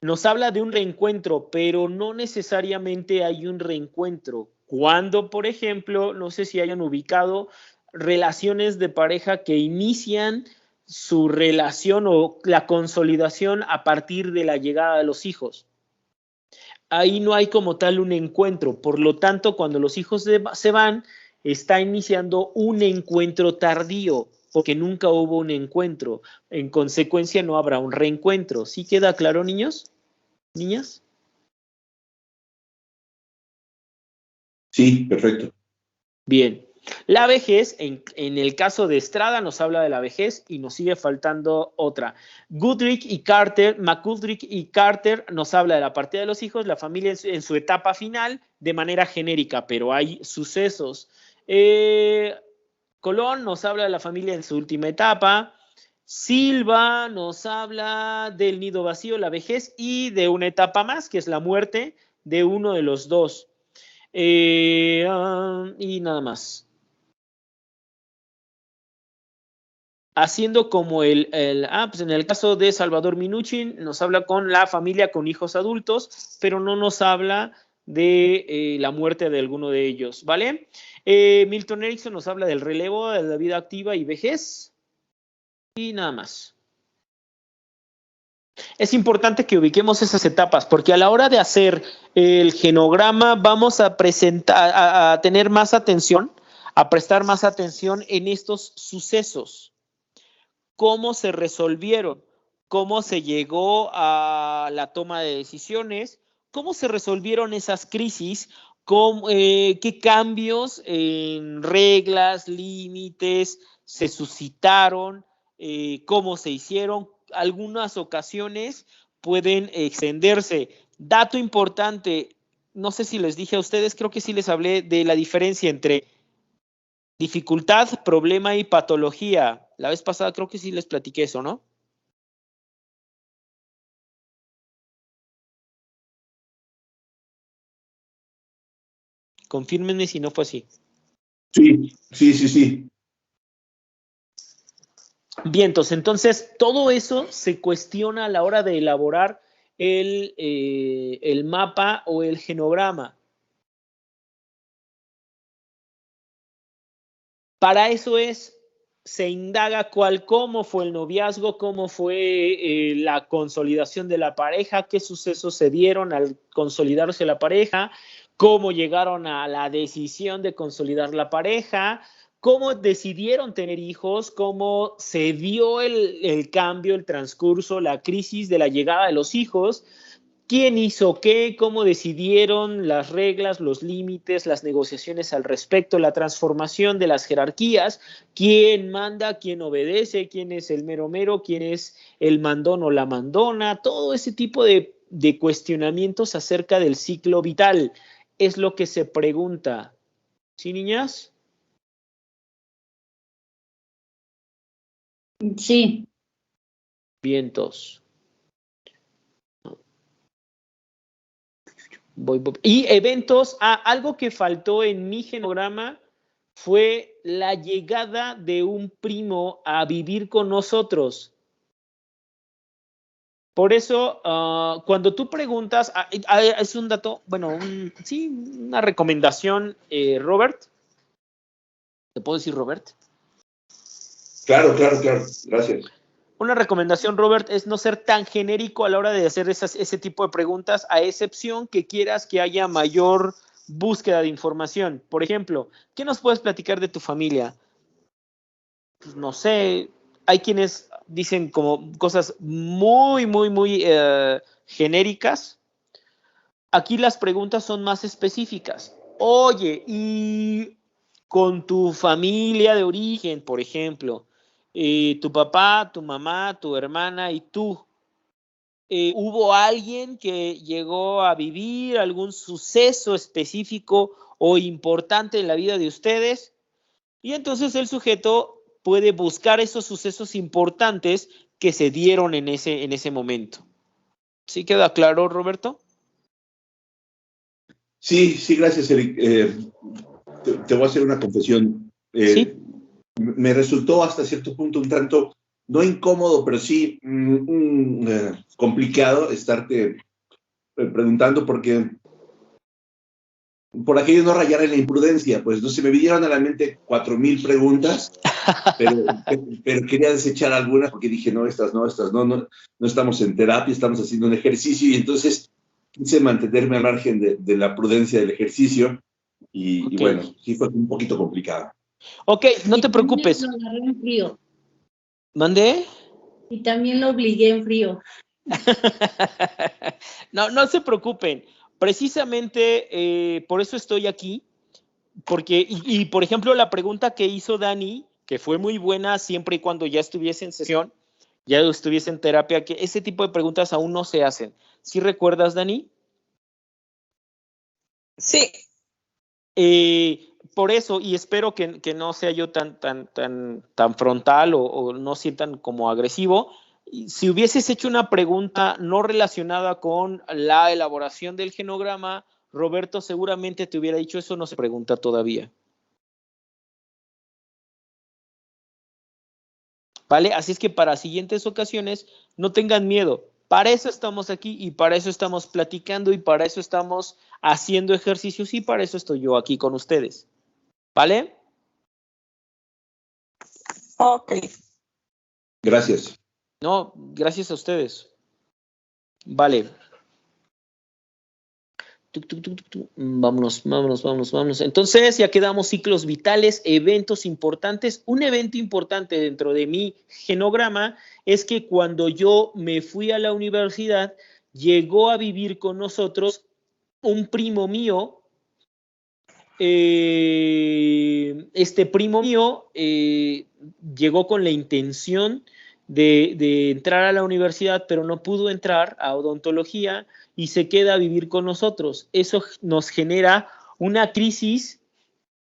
nos habla de un reencuentro, pero no necesariamente hay un reencuentro. Cuando, por ejemplo, no sé si hayan ubicado relaciones de pareja que inician su relación o la consolidación a partir de la llegada de los hijos. Ahí no hay como tal un encuentro. Por lo tanto, cuando los hijos se van, está iniciando un encuentro tardío, porque nunca hubo un encuentro. En consecuencia, no habrá un reencuentro. ¿Sí queda claro, niños? ¿Niñas? Sí, perfecto. Bien. La vejez, en el caso de Estrada, nos habla de la vejez y nos sigue faltando otra. McGoodrick y Carter nos habla de la partida de los hijos, la familia en su etapa final, de manera genérica, pero hay sucesos. Colón nos habla de la familia en su última etapa. Silva nos habla del nido vacío, la vejez, y de una etapa más, que es la muerte de uno de los dos. Y nada más. Haciendo como pues en el caso de Salvador Minuchin, nos habla con la familia con hijos adultos, pero no nos habla de la muerte de alguno de ellos, ¿vale? Milton Erickson nos habla del relevo, de la vida activa y vejez, y nada más. Es importante que ubiquemos esas etapas, porque a la hora de hacer el genograma vamos a tener más atención, a prestar más atención en estos sucesos. cómo se resolvieron, cómo se llegó a la toma de decisiones, cómo se resolvieron esas crisis, qué cambios en reglas, límites se suscitaron, cómo se hicieron. Algunas ocasiones pueden extenderse. Dato importante, no sé si les dije a ustedes, creo que sí les hablé de la diferencia entre dificultad, problema y patología. La vez pasada creo que sí les platiqué eso, ¿no? Confírmenme si no fue así. Sí. Vientos, entonces todo eso se cuestiona a la hora de elaborar el mapa o el genograma. Para eso se indaga cómo fue el noviazgo, cómo fue la consolidación de la pareja, qué sucesos se dieron al consolidarse la pareja, cómo llegaron a la decisión de consolidar la pareja, cómo decidieron tener hijos, cómo se dio el cambio, el transcurso, la crisis de la llegada de los hijos, quién hizo qué, cómo decidieron las reglas, los límites, las negociaciones al respecto, la transformación de las jerarquías, quién manda, quién obedece, quién es el mero mero, quién es el mandón o la mandona, todo ese tipo de cuestionamientos acerca del ciclo vital es lo que se pregunta. ¿Sí, niñas? Sí. Vientos. Y eventos, algo que faltó en mi genograma fue la llegada de un primo a vivir con nosotros. Por eso, cuando tú preguntas, es un dato, bueno, sí, una recomendación, Robert. ¿Te puedo decir Robert? Claro, gracias. Una recomendación, Robert, es no ser tan genérico a la hora de hacer ese tipo de preguntas, a excepción que quieras que haya mayor búsqueda de información. Por ejemplo, ¿qué nos puedes platicar de tu familia? Pues no sé, hay quienes dicen como cosas muy genéricas. Aquí las preguntas son más específicas. Oye, y con tu familia de origen, por ejemplo, tu papá, tu mamá, tu hermana y tú, ¿hubo alguien que llegó a vivir algún suceso específico o importante en la vida de ustedes? Y entonces el sujeto puede buscar esos sucesos importantes que se dieron en ese momento. ¿Sí queda claro, Roberto? Sí, gracias, Eric. Te voy a hacer una confesión. Sí. Me resultó hasta cierto punto un tanto, no incómodo, pero sí complicado estarte preguntando porque por aquello no rayar en la imprudencia, pues no se me vinieron a la mente 4,000 preguntas, pero quería desechar algunas porque dije, no estamos en terapia, estamos haciendo un ejercicio y entonces quise mantenerme al margen de la prudencia del ejercicio y, Okay. y bueno, sí fue un poquito complicado. Ok, no te preocupes. Lo agarré en frío. ¿Mandé? Y también lo obligué en frío. No se preocupen. Precisamente por eso estoy aquí. Porque, y por ejemplo, la pregunta que hizo Dani, que fue muy buena siempre y cuando ya estuviese en sesión, ya estuviese en terapia, que ese tipo de preguntas aún no se hacen. ¿Sí recuerdas, Dani? Sí. Por eso, y espero que no sea yo tan frontal o no sientan como agresivo, si hubieses hecho una pregunta no relacionada con la elaboración del genograma, Roberto seguramente te hubiera dicho eso, no se pregunta todavía. ¿Vale? Así es que para siguientes ocasiones no tengan miedo. Para eso estamos aquí y para eso estamos platicando y para eso estamos haciendo ejercicios y para eso estoy yo aquí con ustedes. ¿Vale? Ok. Gracias. No, gracias a ustedes. Vale. Vámonos. Entonces ya quedamos ciclos vitales, eventos importantes. Un evento importante dentro de mi genograma es que cuando yo me fui a la universidad, llegó a vivir con nosotros un primo mío. Este primo mío llegó con la intención de entrar a la universidad, pero no pudo entrar a odontología y se queda a vivir con nosotros. Eso nos genera una crisis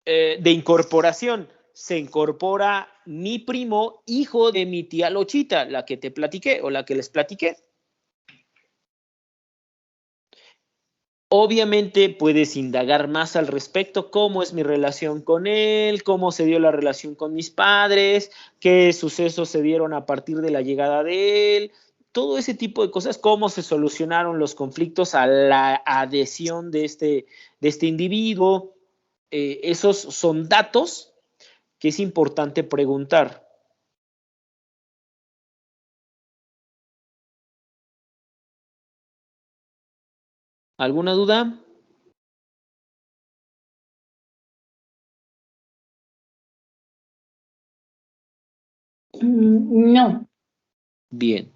de incorporación. Se incorpora mi primo, hijo de mi tía Lochita, la que te platiqué o la que les platiqué. Obviamente puedes indagar más al respecto, cómo es mi relación con él, cómo se dio la relación con mis padres, qué sucesos se dieron a partir de la llegada de él, todo ese tipo de cosas, cómo se solucionaron los conflictos a la adhesión de este individuo. Esos son datos que es importante preguntar. ¿Alguna duda? No. Bien.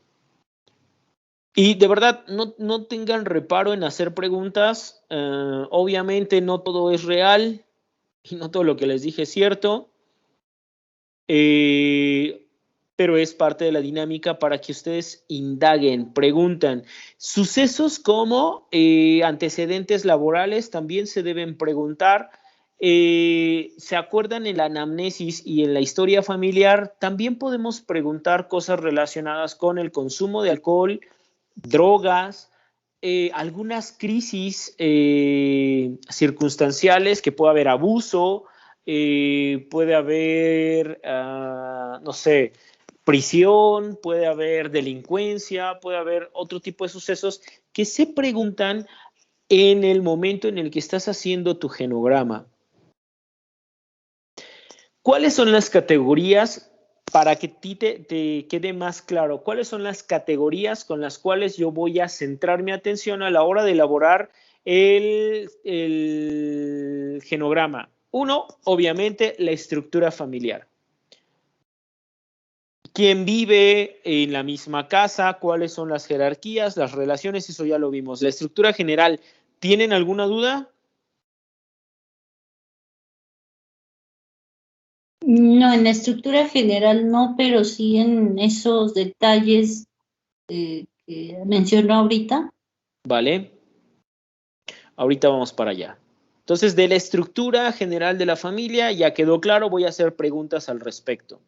Y de verdad, no tengan reparo en hacer preguntas. Obviamente no todo es real y no todo lo que les dije es cierto. Pero es parte de la dinámica para que ustedes indaguen, preguntan. Sucesos como antecedentes laborales también se deben preguntar. ¿Se acuerdan en la anamnesis y en la historia familiar? También podemos preguntar cosas relacionadas con el consumo de alcohol, drogas, algunas crisis circunstanciales, que puede haber abuso, puede haber, no sé, prisión, puede haber delincuencia, puede haber otro tipo de sucesos que se preguntan en el momento en el que estás haciendo tu genograma. ¿Cuáles son las categorías? Para que a ti te quede más claro, ¿cuáles son las categorías con las cuales yo voy a centrar mi atención a la hora de elaborar el genograma? Uno, obviamente, la estructura familiar. ¿Quién vive en la misma casa? ¿Cuáles son las jerarquías, las relaciones? Eso ya lo vimos. La estructura general, ¿tienen alguna duda? No, en la estructura general no, pero sí en esos detalles que mencionó ahorita. Vale. Ahorita vamos para allá. Entonces, de la estructura general de la familia ya quedó claro, voy a hacer preguntas al respecto.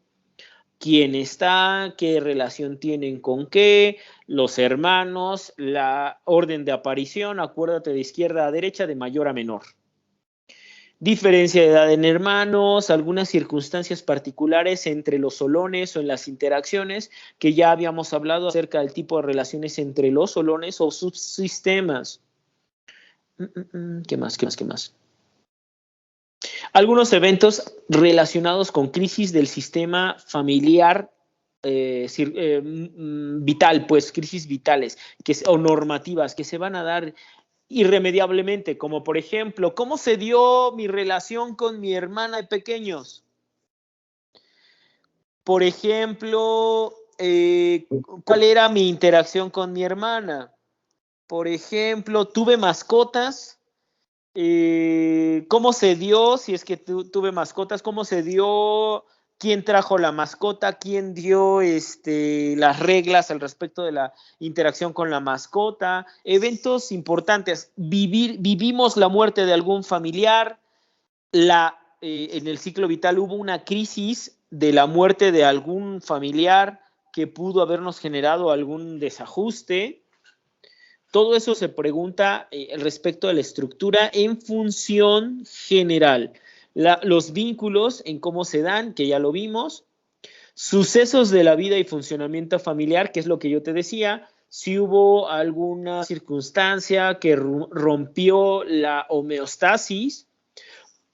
¿Quién está? ¿Qué relación tienen con qué? Los hermanos, la orden de aparición, acuérdate de izquierda a derecha, de mayor a menor. Diferencia de edad en hermanos, algunas circunstancias particulares entre los solones o en las interacciones, que ya habíamos hablado acerca del tipo de relaciones entre los solones o subsistemas. ¿Qué más? Algunos eventos relacionados con crisis del sistema familiar vital, pues crisis vitales o normativas que se van a dar irremediablemente, como por ejemplo, ¿cómo se dio mi relación con mi hermana de pequeños? Por ejemplo, ¿cuál era mi interacción con mi hermana? Por ejemplo, ¿tuve mascotas? ¿Cómo se dio? Si es que tuve mascotas, ¿cómo se dio? ¿Quién trajo la mascota? ¿Quién dio las reglas al respecto de la interacción con la mascota? Eventos importantes. Vivimos la muerte de algún familiar. En el ciclo vital hubo una crisis de la muerte de algún familiar que pudo habernos generado algún desajuste. Todo eso se pregunta respecto a la estructura en función general. Los vínculos en cómo se dan, que ya lo vimos. Sucesos de la vida y funcionamiento familiar, que es lo que yo te decía. Si hubo alguna circunstancia que rompió la homeostasis,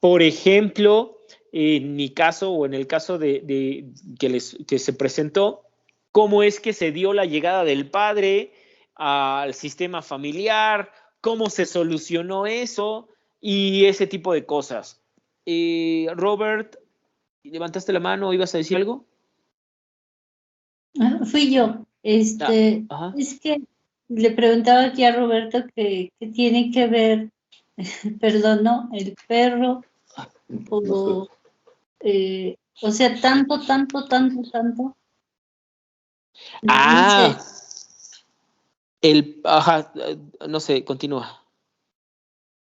por ejemplo, en mi caso o en el caso que se presentó, cómo es que se dio la llegada del padre al sistema familiar, cómo se solucionó eso y ese tipo de cosas. Robert, ¿levantaste la mano o ibas a decir algo? Fui yo. Ajá. Es que le preguntaba aquí a Roberto que tiene que ver, perdón, ¿no? El perro, o sea, tanto. Ah, no sé, continúa.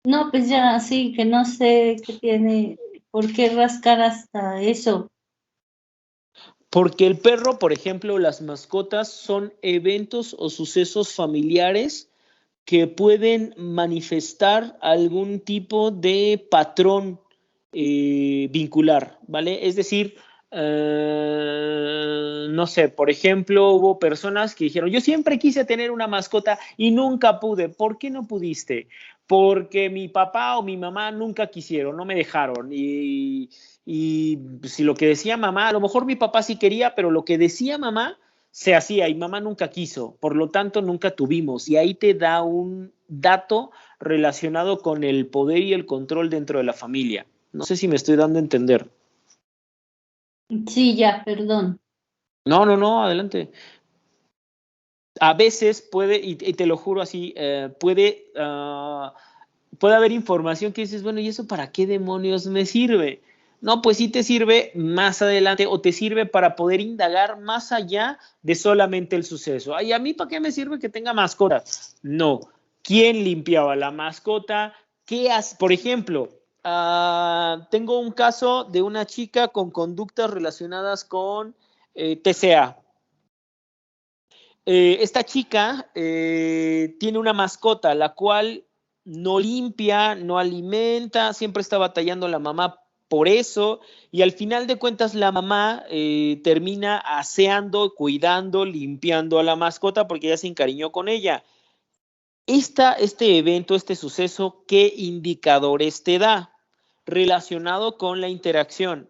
No, pues ya, sí, que no sé qué tiene, por qué rascar hasta eso. Porque el perro, por ejemplo, las mascotas son eventos o sucesos familiares que pueden manifestar algún tipo de patrón vincular, ¿vale? Es decir, no sé, por ejemplo, hubo personas que dijeron, yo siempre quise tener una mascota y nunca pude. ¿Por qué no pudiste? Porque mi papá o mi mamá nunca quisieron, no me dejaron. Y si lo que decía mamá, a lo mejor mi papá sí quería, pero lo que decía mamá se hacía y mamá nunca quiso, por lo tanto nunca tuvimos. Y ahí te da un dato relacionado con el poder y el control dentro de la familia. No sé si me estoy dando a entender. Sí, ya, perdón. No, adelante. A veces puede, y te lo juro así, puede haber información que dices, bueno, ¿y eso para qué demonios me sirve? No, pues sí te sirve más adelante o te sirve para poder indagar más allá de solamente el suceso. Ay, ¿a mí para qué me sirve que tenga mascotas? No. ¿Quién limpiaba la mascota? ¿Qué hace? Por ejemplo, tengo un caso de una chica con conductas relacionadas con TCA. Esta chica tiene una mascota, la cual no limpia, no alimenta, siempre está batallando la mamá por eso, y al final de cuentas la mamá termina aseando, cuidando, limpiando a la mascota porque ella se encariñó con ella. Este evento, este suceso, ¿qué indicadores te da relacionado con la interacción?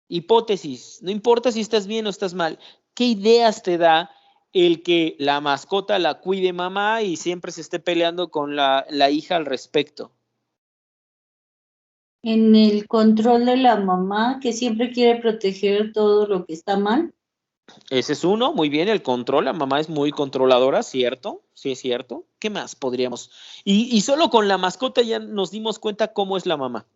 Hipótesis, no importa si estás bien o estás mal, ¿qué ideas te da el que la mascota la cuide mamá y siempre se esté peleando con la hija al respecto? En el control de la mamá, que siempre quiere proteger todo lo que está mal. Ese es uno, muy bien, el control, la mamá es muy controladora, ¿cierto? Sí, es cierto. ¿Qué más podríamos? Y solo con la mascota ya nos dimos cuenta cómo es la mamá.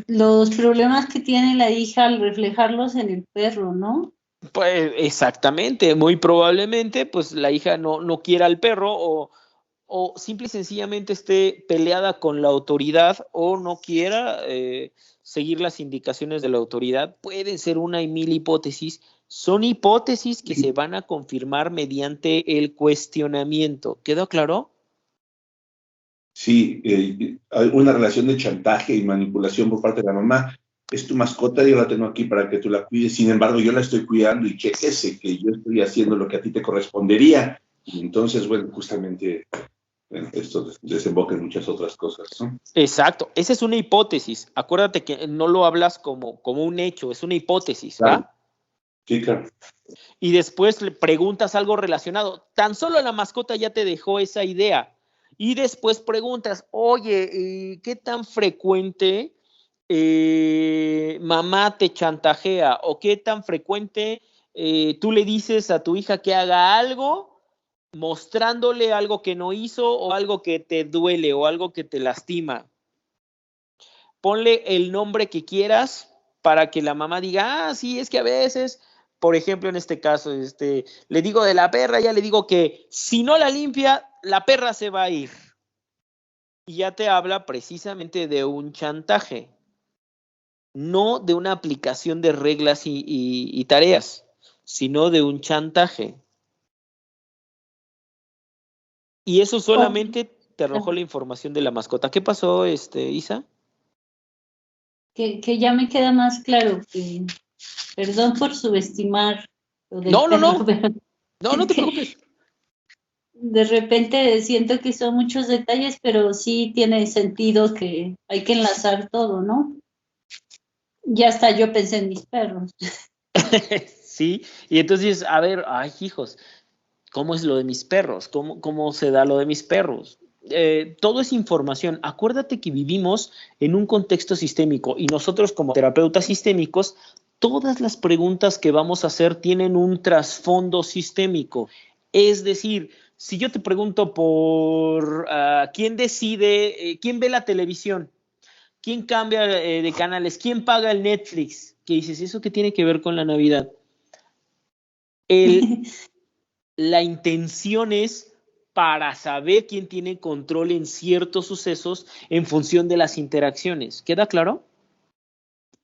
Los problemas que tiene la hija al reflejarlos en el perro, ¿no? Pues exactamente, muy probablemente pues la hija no quiera al perro o simple y sencillamente esté peleada con la autoridad o no quiera seguir las indicaciones de la autoridad. Pueden ser una y mil hipótesis. Son hipótesis que se van a confirmar mediante el cuestionamiento. ¿Quedó claro? Sí, hay una relación de chantaje y manipulación por parte de la mamá. Es tu mascota, yo la tengo aquí para que tú la cuides. Sin embargo, yo la estoy cuidando y chéquese que yo estoy haciendo lo que a ti te correspondería. Y entonces, bueno, justamente esto desemboca en muchas otras cosas, ¿no? Exacto, esa es una hipótesis. Acuérdate que no lo hablas como un hecho, es una hipótesis, ¿va? Claro. Sí, claro. Y después le preguntas algo relacionado. Tan solo la mascota ya te dejó esa idea. Y después preguntas, oye, ¿qué tan frecuente mamá te chantajea? ¿O qué tan frecuente tú le dices a tu hija que haga algo, mostrándole algo que no hizo o algo que te duele o algo que te lastima? Ponle el nombre que quieras para que la mamá diga, sí, es que a veces, por ejemplo, en este caso, le digo de la perra, ya le digo que si no la limpia, la perra se va a ir. Y ya te habla precisamente de un chantaje, no de una aplicación de reglas y tareas, sino de un chantaje. Y eso solamente te arrojó la información de la mascota. ¿Qué pasó, Isa? Que ya me queda más claro que, perdón por subestimar lo del No, perro, no te preocupes. De repente siento que son muchos detalles, pero sí tiene sentido que hay que enlazar todo, ¿no? Ya hasta yo pensé en mis perros. Sí, y entonces, a ver, ay, hijos, ¿cómo es lo de mis perros? ¿Cómo se da lo de mis perros? Todo es información. Acuérdate que vivimos en un contexto sistémico y nosotros como terapeutas sistémicos, todas las preguntas que vamos a hacer tienen un trasfondo sistémico. Es decir, si yo te pregunto por quién decide, quién ve la televisión, quién cambia de canales, quién paga el Netflix, ¿qué dices? ¿Eso qué tiene que ver con la Navidad? La intención es para saber quién tiene control en ciertos sucesos en función de las interacciones. ¿Queda claro?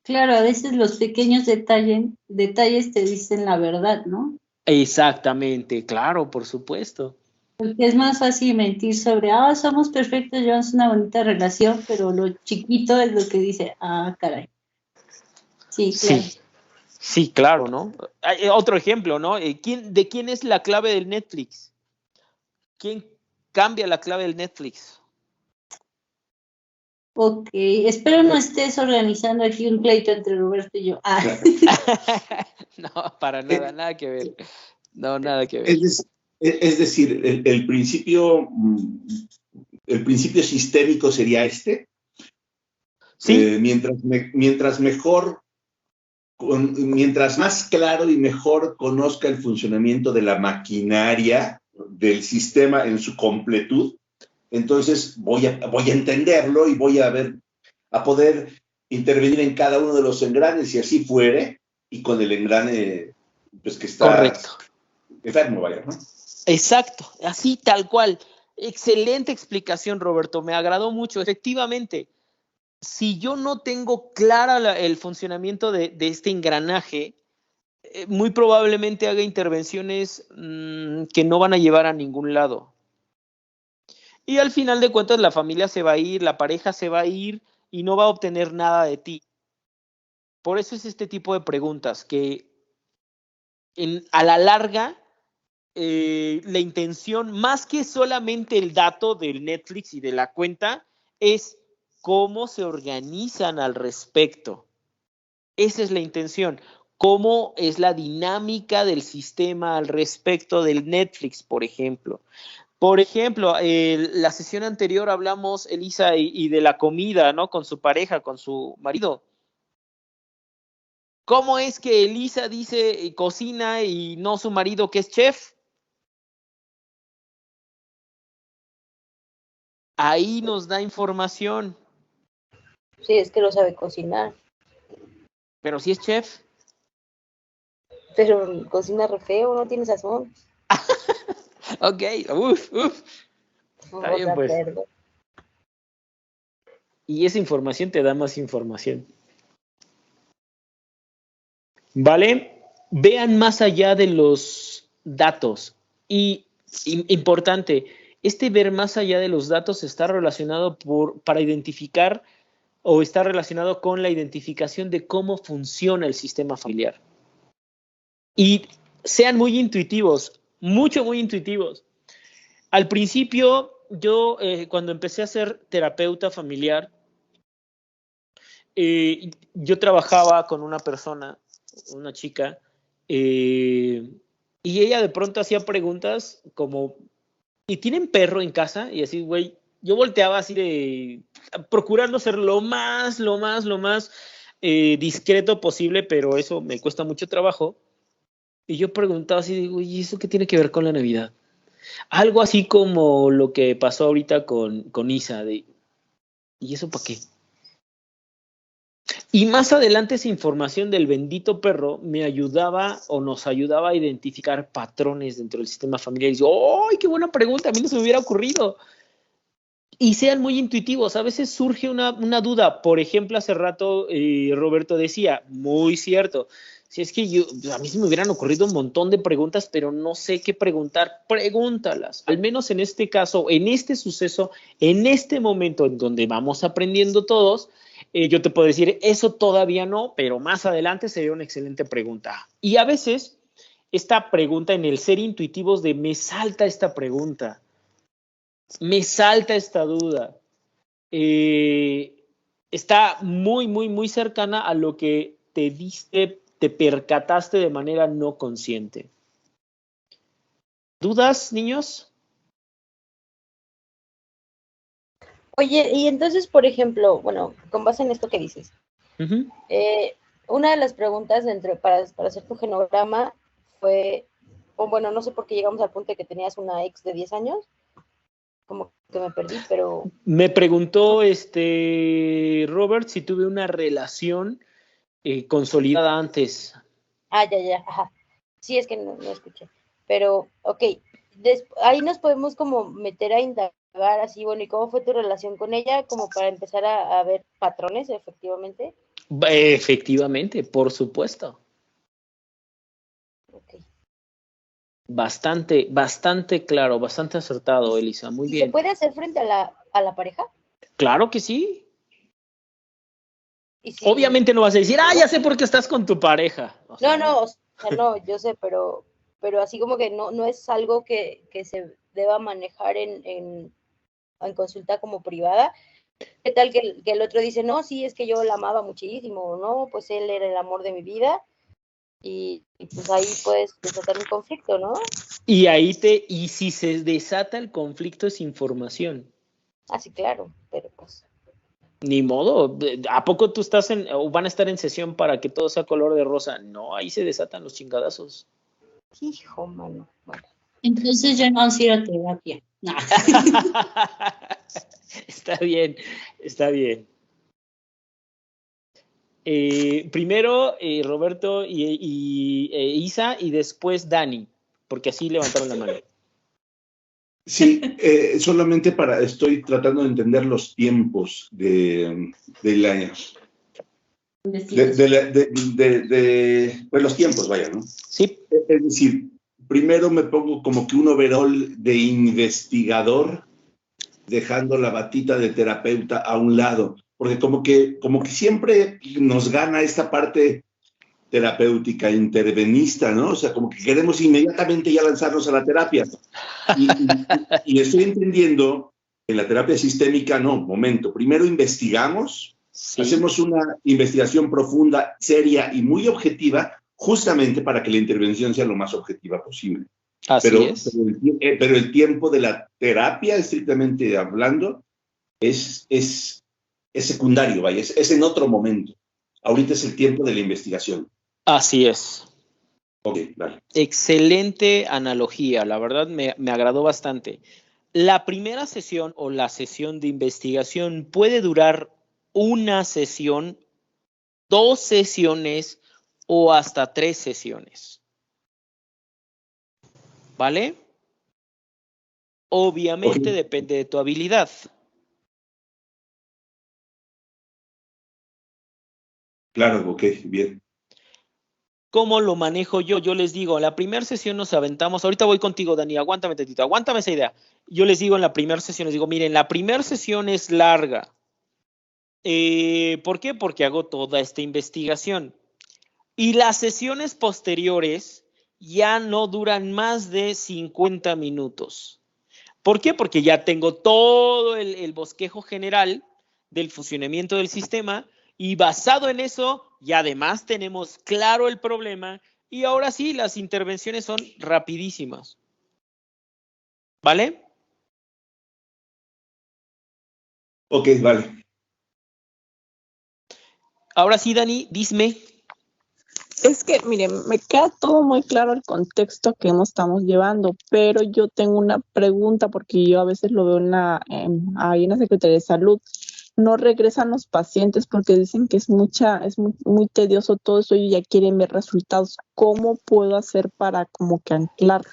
Claro, a veces los pequeños detalles te dicen la verdad, ¿no? Exactamente, claro, por supuesto. Porque es más fácil mentir sobre, somos perfectos, llevamos una bonita relación, pero lo chiquito es lo que dice, caray. Sí, claro. Sí, claro, ¿no? Otro ejemplo, ¿no? ¿De quién es la clave del Netflix? ¿Quién cambia la clave del Netflix? Ok, espero no estés organizando aquí un pleito entre Roberto y yo. No, para nada, nada que ver. No, nada que ver. Es decir, el principio sistémico sería este. Sí. Mientras más claro y mejor conozca el funcionamiento de la maquinaria del sistema en su completud, entonces voy a entenderlo y voy a poder intervenir en cada uno de los engranes, si así fuere, y con el engrane pues que está correcto, enfermo, vaya, ¿no? Exacto, así tal cual. Excelente explicación, Roberto, me agradó mucho. Efectivamente, si yo no tengo clara el funcionamiento de este engranaje, muy probablemente haga intervenciones que no van a llevar a ningún lado. Y al final de cuentas la familia se va a ir, la pareja se va a ir y no va a obtener nada de ti. Por eso es este tipo de preguntas que a la larga la intención, más que solamente el dato del Netflix y de la cuenta, es cómo se organizan al respecto. Esa es la intención. ¿Cómo es la dinámica del sistema al respecto del Netflix, por ejemplo? Por ejemplo, la sesión anterior hablamos, Elisa, y de la comida, ¿no? Con su pareja, con su marido. ¿Cómo es que Elisa dice cocina y no su marido que es chef? Ahí nos da información. Sí, es que no sabe cocinar. Pero si es chef. Pero cocina re feo, no tiene sazón. Ok, uf. Está bien, pues. Perdón. Y esa información te da más información. ¿Vale? Vean más allá de los datos. Y importante, este ver más allá de los datos está relacionado para identificar o está relacionado con la identificación de cómo funciona el sistema familiar. Y sean muy intuitivos, muy intuitivos. Al principio, yo cuando empecé a ser terapeuta familiar, yo trabajaba con una persona, una chica, y ella de pronto hacía preguntas como, ¿y tienen perro en casa? Y así, güey, yo volteaba así de, procurando ser lo más discreto posible, pero eso me cuesta mucho trabajo. Y yo preguntaba así, digo, ¿y eso qué tiene que ver con la Navidad? Algo así como lo que pasó ahorita con Isa, ¿y eso para qué? Y más adelante esa información del bendito perro me ayudaba o nos ayudaba a identificar patrones dentro del sistema familiar. Y digo, ¡ay, qué buena pregunta! A mí no se me hubiera ocurrido. Y sean muy intuitivos. A veces surge una duda. Por ejemplo, hace rato Roberto decía, muy cierto, si es que a mí se me hubieran ocurrido un montón de preguntas, pero no sé qué preguntar, pregúntalas. Al menos en este caso, en este suceso, en este momento en donde vamos aprendiendo todos, yo te puedo decir, eso todavía no, pero más adelante sería una excelente pregunta. Y a veces, esta pregunta en el ser intuitivos de me salta esta pregunta, me salta esta duda, está muy cercana a lo que te diste te percataste de manera no consciente. ¿Dudas, niños? Oye, y entonces, por ejemplo, bueno, con base en esto que dices, una de las preguntas para hacer tu genograma fue, o bueno, no sé por qué llegamos al punto de que tenías una ex de 10 años, como que me perdí, pero... Me preguntó Robert si tuve una relación consolidada antes. Ya, ajá. Sí, es que no escuché. Pero, ok, ahí nos podemos como meter a indagar así, bueno, ¿y cómo fue tu relación con ella? Como para empezar a ver patrones, efectivamente. Efectivamente, por supuesto. Ok. Bastante claro, bastante acertado, Elisa. Muy bien. ¿Se puede hacer frente a la pareja? Claro que sí. ¿Y si, obviamente no vas a decir, ya sé por qué estás con tu pareja. O sea, no, yo sé, pero así como que no es algo que se deba manejar en consulta como privada. ¿Qué tal que el otro dice, no, sí, es que yo la amaba muchísimo, no, pues él era el amor de mi vida, y pues ahí puedes desatar un conflicto, ¿no? Y si se desata el conflicto es información. Sí, claro, pero pues... Ni modo, ¿a poco tú estás o van a estar en sesión para que todo sea color de rosa? No, ahí se desatan los chingadazos. Hijo, mano. Bueno. Entonces ya no vamos a ir a terapia. No. Está bien. Primero Roberto y Isa y después Dani, porque así levantaron la mano. Sí, solamente estoy tratando de entender los tiempos de los tiempos, vaya, ¿no? Sí. Es decir, primero me pongo como que un overall de investigador, dejando la batita de terapeuta a un lado, porque como que siempre nos gana esta parte terapéutica intervenista, ¿no? O sea, como que queremos inmediatamente ya lanzarnos a la terapia. Y estoy entendiendo que en la terapia sistémica, no, momento, primero investigamos, sí, hacemos una investigación profunda, seria y muy objetiva, justamente para que la intervención sea lo más objetiva posible. Así es. Pero el tiempo de la terapia, estrictamente hablando, es secundario, vaya, es en otro momento. Ahorita es el tiempo de la investigación. Así es. Ok, vale. Excelente analogía, la verdad me agradó bastante. La primera sesión o la sesión de investigación puede durar una sesión, 2 sesiones o hasta 3 sesiones. ¿Vale? Obviamente depende de tu habilidad. Claro, ok, bien. ¿Cómo lo manejo yo? Yo les digo, en la primera sesión nos aventamos, ahorita voy contigo, Dani, aguántame tantito, aguántame esa idea. Yo les digo en la primera sesión, les digo, miren, la primera sesión es larga. ¿Por qué? Porque hago toda esta investigación. Y las sesiones posteriores ya no duran más de 50 minutos. ¿Por qué? Porque ya tengo todo el bosquejo general del funcionamiento del sistema y basado en eso, y además tenemos claro el problema y ahora sí, las intervenciones son rapidísimas. ¿Vale? Ok, vale. Ahora sí, Dani, dime. Es que, miren, me queda todo muy claro el contexto que estamos llevando, pero yo tengo una pregunta porque yo a veces lo veo ahí en la Secretaría de Salud. No regresan los pacientes porque dicen que es muy tedioso todo eso y ya quieren ver resultados. ¿Cómo puedo hacer para como que anclar?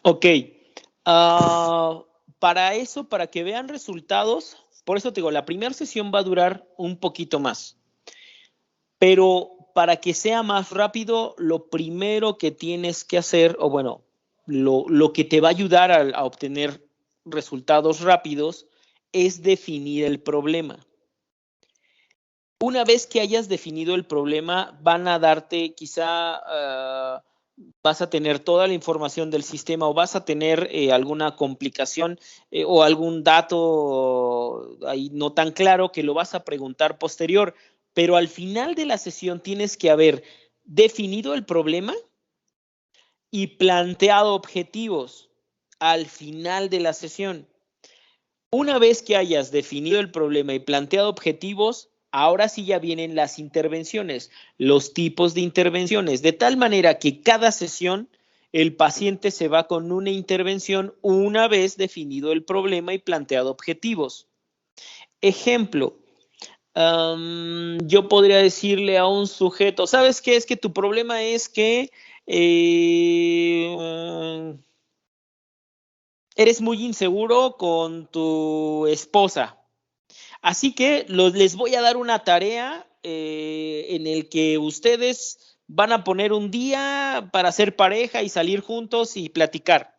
Ok. Para eso, para que vean resultados, por eso te digo, la primera sesión va a durar un poquito más. Pero para que sea más rápido, lo primero que tienes que hacer, o bueno, lo que te va a ayudar a obtener resultados rápidos es definir el problema. Una vez que hayas definido el problema, van a darte quizá, vas a tener toda la información del sistema o vas a tener alguna complicación o algún dato ahí no tan claro que lo vas a preguntar posterior. pero al final de la sesión tienes que haber definido el problema y planteado objetivos al final de la sesión. Una vez que hayas definido el problema y planteado objetivos, ahora sí ya vienen las intervenciones, los tipos de intervenciones, de tal manera que cada sesión el paciente se va con una intervención una vez definido el problema y planteado objetivos. Ejemplo, yo podría decirle a un sujeto, ¿sabes qué? Es que tu problema es que eres muy inseguro con tu esposa. Así que les voy a dar una tarea en el que ustedes van a poner un día para ser pareja y salir juntos y platicar.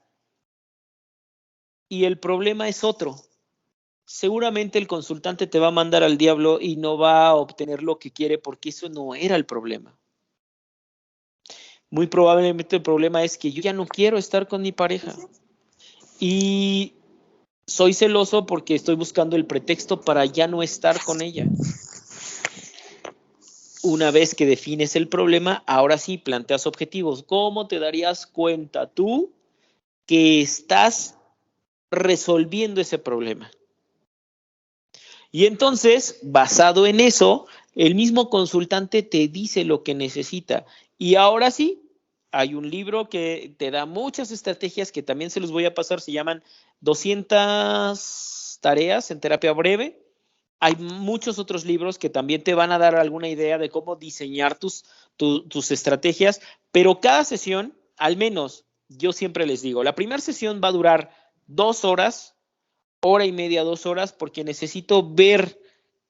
Y el problema es otro. Seguramente el consultante te va a mandar al diablo y no va a obtener lo que quiere porque eso no era el problema. Muy probablemente el problema es que yo ya no quiero estar con mi pareja. Y soy celoso porque estoy buscando el pretexto para ya no estar con ella. Una vez que defines el problema, ahora sí planteas objetivos. ¿Cómo te darías cuenta tú que estás resolviendo ese problema? Y entonces, basado en eso, el mismo consultante te dice lo que necesita. Y ahora sí, hay un libro que te da muchas estrategias que también se los voy a pasar, se llaman 200 tareas en terapia breve. Hay muchos otros libros que también te van a dar alguna idea de cómo diseñar tus estrategias, pero cada sesión, al menos, yo siempre les digo, la primera sesión va a durar 2 horas, hora y media, 2 horas, porque necesito ver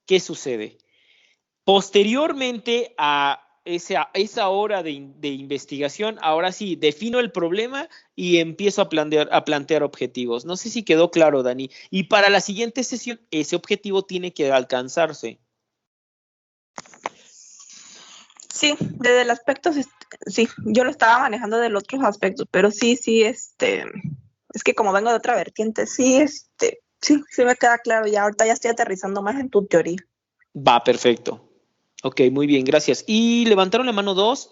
qué sucede. Posteriormente a esa hora de investigación, ahora sí, defino el problema y empiezo a plantear objetivos. No sé si quedó claro, Dani. Y para la siguiente sesión, ese objetivo tiene que alcanzarse. Sí, desde el aspecto, sí, yo lo estaba manejando de los otros aspectos, pero sí, es que como vengo de otra vertiente, sí me queda claro, ya ahorita ya estoy aterrizando más en tu teoría. Va, perfecto. Ok, muy bien, gracias. Y levantaron la mano 2,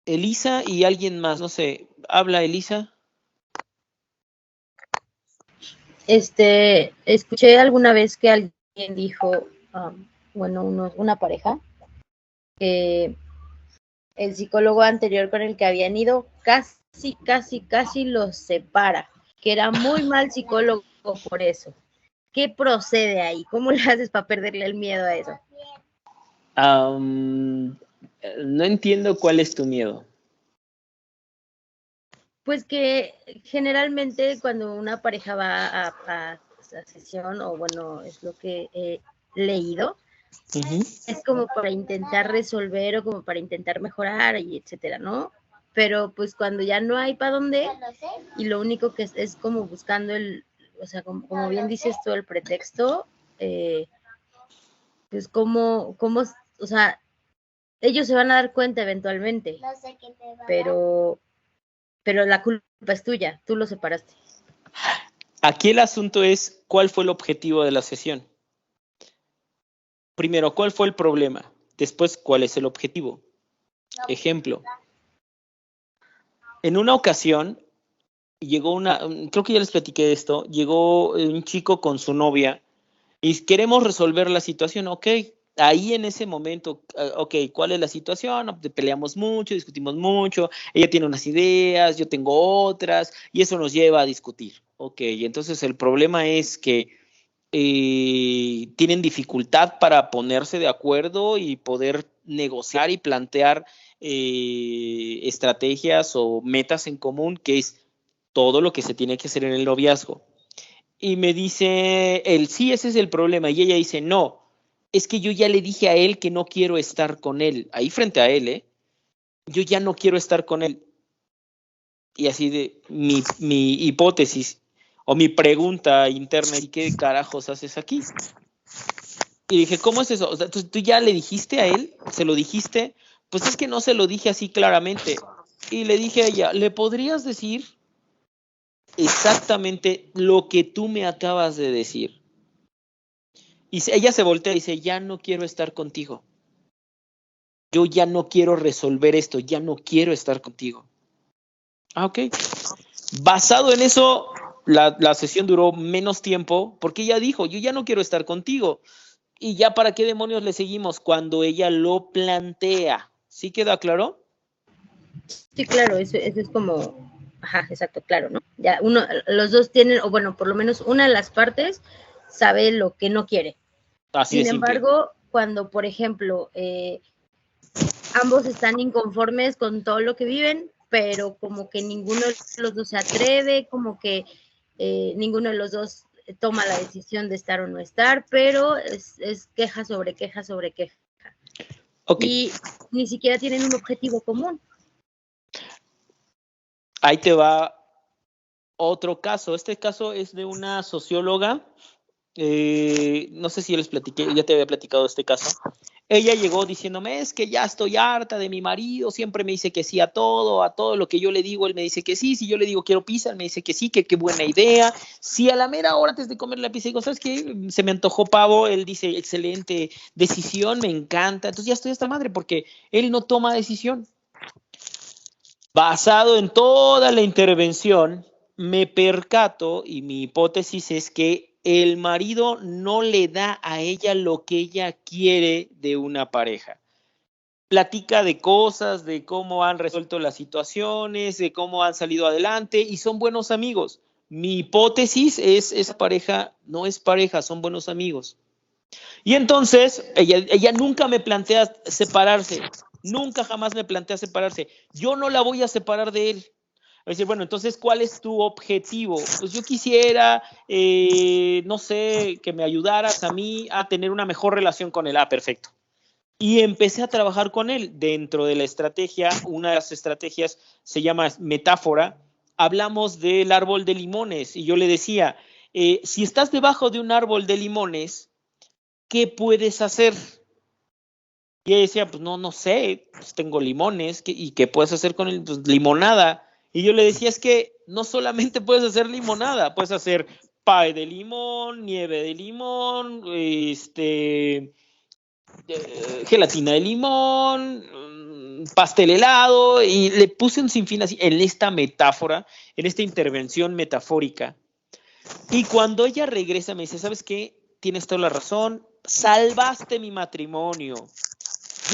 Elisa y alguien más, no sé, ¿habla Elisa? Escuché alguna vez que alguien dijo, una pareja, que el psicólogo anterior con el que habían ido casi los separa, que era muy mal psicólogo por eso. ¿Qué procede ahí? ¿Cómo le haces para perderle el miedo a eso? No entiendo cuál es tu miedo. Pues que generalmente cuando una pareja va a sesión, o bueno, es lo que he leído, es como para intentar resolver o como para intentar mejorar y etcétera, ¿no? Pero pues cuando ya no hay para dónde y lo único que es como buscando como bien dices tú, el pretexto, pues como, o sea, ellos se van a dar cuenta eventualmente, pero la culpa es tuya, tú lo separaste. Aquí el asunto es, ¿cuál fue el objetivo de la sesión? Primero, ¿cuál fue el problema? Después, ¿cuál es el objetivo? Ejemplo. En una ocasión, creo que ya les platiqué esto, llegó un chico con su novia y queremos resolver la situación, ok. Ahí en ese momento, ok, ¿cuál es la situación? Peleamos mucho, discutimos mucho, ella tiene unas ideas, yo tengo otras, y eso nos lleva a discutir. Ok, entonces el problema es que tienen dificultad para ponerse de acuerdo y poder negociar y plantear estrategias o metas en común, que es todo lo que se tiene que hacer en el noviazgo. Y me dice él, sí, ese es el problema. Y ella dice, no, es que yo ya le dije a él que no quiero estar con él. Ahí frente a él, yo ya no quiero estar con él. Y así de mi hipótesis o mi pregunta interna, ¿y qué carajos haces aquí? Y dije, ¿cómo es eso? O sea, ¿tú ya le dijiste a él? ¿Se lo dijiste? Pues es que no se lo dije así claramente. Y le dije a ella, ¿le podrías decir exactamente lo que tú me acabas de decir? Y ella se voltea y dice, ya no quiero estar contigo. Yo ya no quiero resolver esto, ya no quiero estar contigo. Ah, ok. Basado en eso, la sesión duró menos tiempo porque ella dijo, yo ya no quiero estar contigo. Y ya para qué demonios le seguimos cuando ella lo plantea. ¿Sí queda claro? Sí, claro, eso es como, ajá, exacto, claro, ¿no? Ya los dos tienen, o bueno, por lo menos una de las partes sabe lo que no quiere. Así Sin de simple. embargo, cuando, por ejemplo, ambos están inconformes con todo lo que viven, pero como que ninguno de los dos se atreve, como que ninguno de los dos toma la decisión de estar o no estar, pero es queja sobre queja sobre queja. Okay. Y ni siquiera tienen un objetivo común. Ahí te va otro caso. Este caso es de una socióloga. No sé si ya les platiqué, ya te había platicado este caso. Ella llegó diciéndome, es que ya estoy harta de mi marido, siempre me dice que sí a todo lo que yo le digo, él me dice que sí, si yo le digo quiero pizza, él me dice que sí, que qué buena idea. Si a la mera hora antes de comer la pizza digo, ¿sabes qué? Se me antojó pavo, él dice, excelente decisión, me encanta. Entonces ya estoy hasta madre porque él no toma decisión. Basado en toda la intervención, me percato y mi hipótesis es que el marido no le da a ella lo que ella quiere de una pareja. Platica de cosas, de cómo han resuelto las situaciones, de cómo han salido adelante y son buenos amigos. Mi hipótesis es esa pareja no es pareja, son buenos amigos. Y entonces ella nunca me plantea separarse, nunca jamás me plantea separarse. Yo no la voy a separar de él. Es decir, bueno, entonces, ¿cuál es tu objetivo? Pues yo quisiera, no sé, que me ayudaras a mí a tener una mejor relación con él. Ah, perfecto. Y empecé a trabajar con él dentro de la estrategia. Una de las estrategias se llama metáfora. Hablamos del árbol de limones y yo le decía, si estás debajo de un árbol de limones, ¿qué puedes hacer? Y ella decía, pues no sé, pues tengo limones, ¿y qué puedes hacer con él? Pues limonada. Y yo le decía, es que no solamente puedes hacer limonada, puedes hacer pie de limón, nieve de limón, gelatina de limón, pastel helado, y le puse un sinfín así en esta metáfora, en esta intervención metafórica. Y cuando ella regresa me dice, ¿sabes qué? Tienes toda la razón, salvaste mi matrimonio.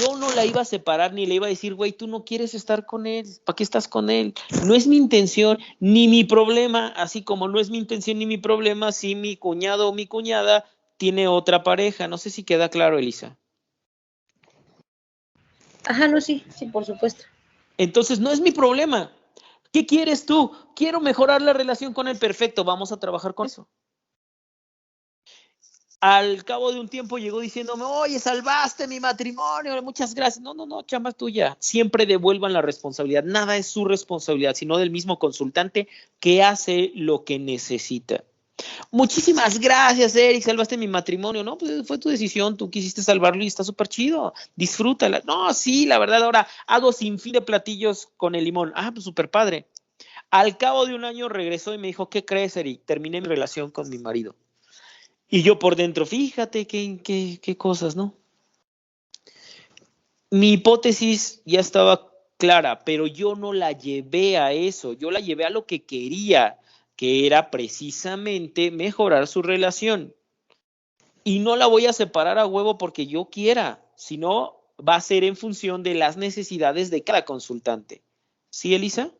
Yo no la iba a separar ni le iba a decir, güey, tú no quieres estar con él, ¿para qué estás con él? No es mi intención ni mi problema, así como no es mi intención ni mi problema si mi cuñado o mi cuñada tiene otra pareja. No sé si queda claro, Elisa. Ajá, no, sí, por supuesto. Entonces, no es mi problema. ¿Qué quieres tú? Quiero mejorar la relación con él. Perfecto, vamos a trabajar con eso. Al cabo de un tiempo llegó diciéndome, oye, salvaste mi matrimonio, muchas gracias. No, chamba tuya. Siempre devuelvan la responsabilidad. Nada es su responsabilidad, sino del mismo consultante que hace lo que necesita. Muchísimas gracias, Eric, salvaste mi matrimonio. No, pues fue tu decisión, tú quisiste salvarlo y está súper chido. Disfrútala. No, sí, la verdad, ahora hago sin fin de platillos con el limón. Ah, pues súper padre. Al cabo de un año regresó y me dijo, ¿qué crees, Eric? Terminé mi relación con mi marido. Y yo por dentro, fíjate qué cosas, ¿no? Mi hipótesis ya estaba clara, pero yo no la llevé a eso, yo la llevé a lo que quería, que era precisamente mejorar su relación. Y no la voy a separar a huevo porque yo quiera, sino va a ser en función de las necesidades de cada consultante. ¿Sí, Elisa?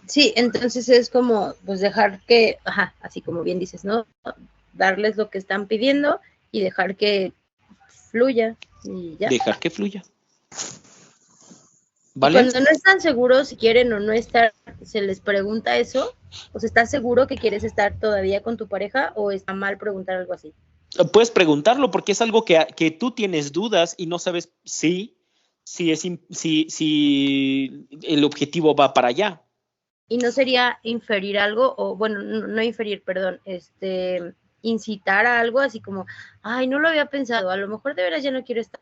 Sí, entonces es como, pues dejar que, ajá, así como bien dices, ¿no? Darles lo que están pidiendo y dejar que fluya y ya. Dejar que fluya. ¿Vale? Y cuando no están seguros si quieren o no estar, se les pregunta eso, o sea, ¿estás seguro que quieres estar todavía con tu pareja o está mal preguntar algo así? Puedes preguntarlo porque es algo que tú tienes dudas y no sabes si el objetivo va para allá. ¿Y no sería inferir algo, o bueno, no inferir, perdón, incitar a algo así como, ay, no lo había pensado, a lo mejor de veras ya no quiero estar,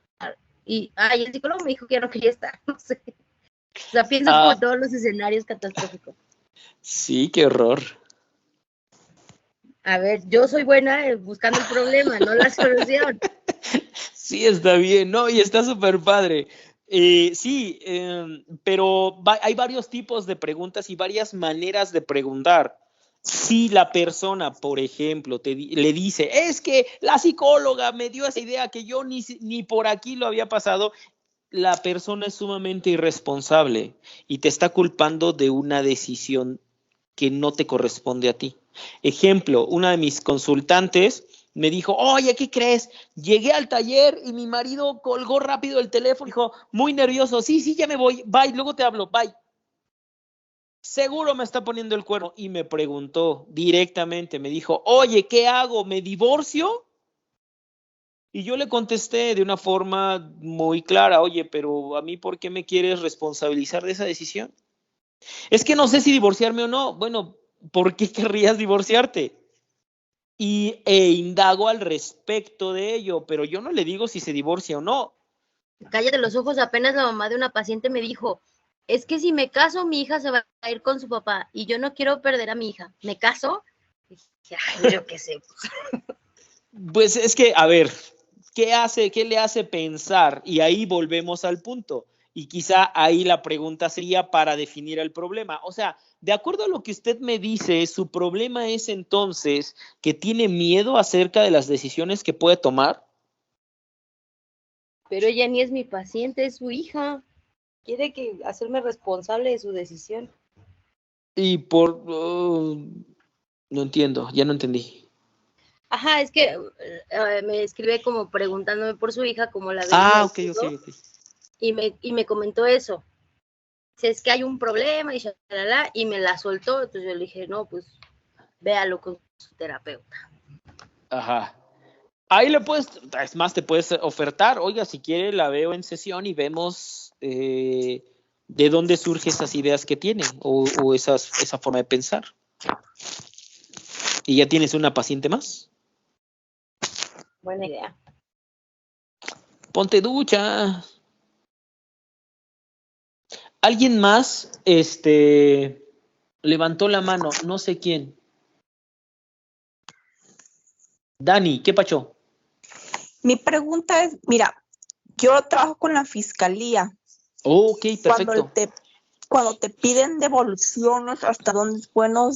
y, ay, el psicólogo me dijo que ya no quería estar, no sé. O sea, pienso como todos los escenarios catastróficos. Sí, qué horror. A ver, yo soy buena buscando el problema, no la solución. Sí, está bien, ¿no? Y está súper padre. Sí, pero hay varios tipos de preguntas y varias maneras de preguntar. Si la persona, por ejemplo, le dice, es que la psicóloga me dio esa idea que yo ni por aquí lo había pasado, la persona es sumamente irresponsable y te está culpando de una decisión que no te corresponde a ti. Ejemplo, una de mis consultantes me dijo, oye, ¿qué crees? Llegué al taller y mi marido colgó rápido el teléfono, dijo, muy nervioso, sí, ya me voy, bye, luego te hablo, bye. Seguro me está poniendo el cuerno. Y me preguntó directamente, me dijo, oye, ¿qué hago? ¿Me divorcio? Y yo le contesté de una forma muy clara, oye, pero a mí, ¿por qué me quieres responsabilizar de esa decisión? Es que no sé si divorciarme o no. Bueno, ¿por qué querrías divorciarte? E indago al respecto de ello, pero yo no le digo si se divorcia o no. Cállate los ojos, apenas la mamá de una paciente me dijo, es que si me caso, mi hija se va a ir con su papá y yo no quiero perder a mi hija. ¿Me caso? Y dije, ay, yo qué sé. Pues es que, a ver, ¿qué le hace pensar? Y ahí volvemos al punto. Y quizá ahí la pregunta sería para definir el problema. O sea, de acuerdo a lo que usted me dice, su problema es entonces que tiene miedo acerca de las decisiones que puede tomar. Pero ella ni es mi paciente, es su hija. Quiere hacerme responsable de su decisión. Y no entiendo, ya no entendí. Ajá, es que me escribe como preguntándome por su hija, como la veía. Ah, ok. Y me comentó eso. Si es que hay un problema y me la soltó, entonces yo le dije, no, pues véalo con su terapeuta. Ajá. Ahí es más, te puedes ofertar, oiga, si quiere la veo en sesión y vemos de dónde surgen esas ideas que tiene o esa forma de pensar. Y ya tienes una paciente más. Buena idea. Ponte ducha. Alguien más, levantó la mano, no sé quién. Dani, ¿qué pacho? Mi pregunta es, mira, yo trabajo con la fiscalía. Ok, perfecto. Cuando te piden devoluciones, hasta dónde es bueno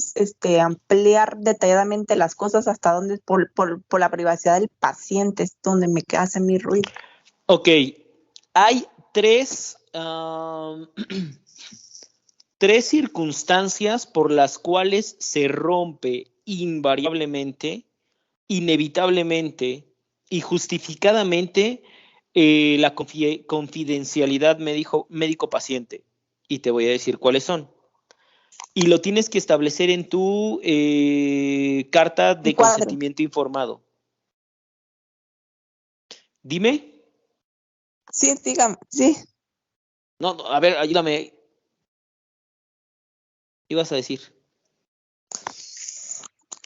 ampliar detalladamente las cosas, hasta dónde por la privacidad del paciente es donde me hace mi ruido. Ok, hay tres circunstancias por las cuales se rompe invariablemente, inevitablemente y justificadamente la confidencialidad médico-paciente. Y te voy a decir cuáles son. Y lo tienes que establecer en tu carta de consentimiento informado. Dime. Sí, dígame, sí. No, a ver, ayúdame. Ibas a decir.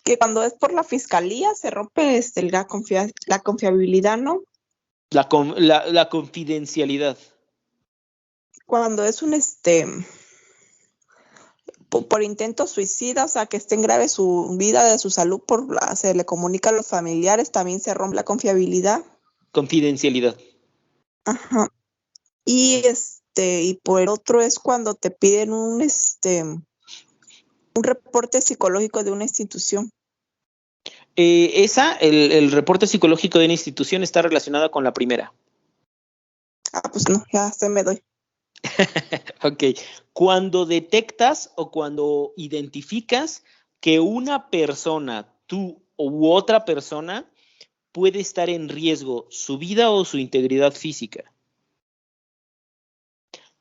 Que cuando es por la fiscalía se rompe la confiabilidad, ¿no? La confidencialidad. Cuando es un por intento suicida, o sea, que esté en grave su vida, de su salud, se le comunica a los familiares, también se rompe la confiabilidad. Confidencialidad. Ajá. Y y por el otro es cuando te piden un reporte psicológico de una institución. El reporte psicológico de una institución está relacionada con la primera. Ah, pues no, ya se me doy. Ok. Cuando detectas o cuando identificas que una persona, tú u otra persona, puede estar en riesgo su vida o su integridad física.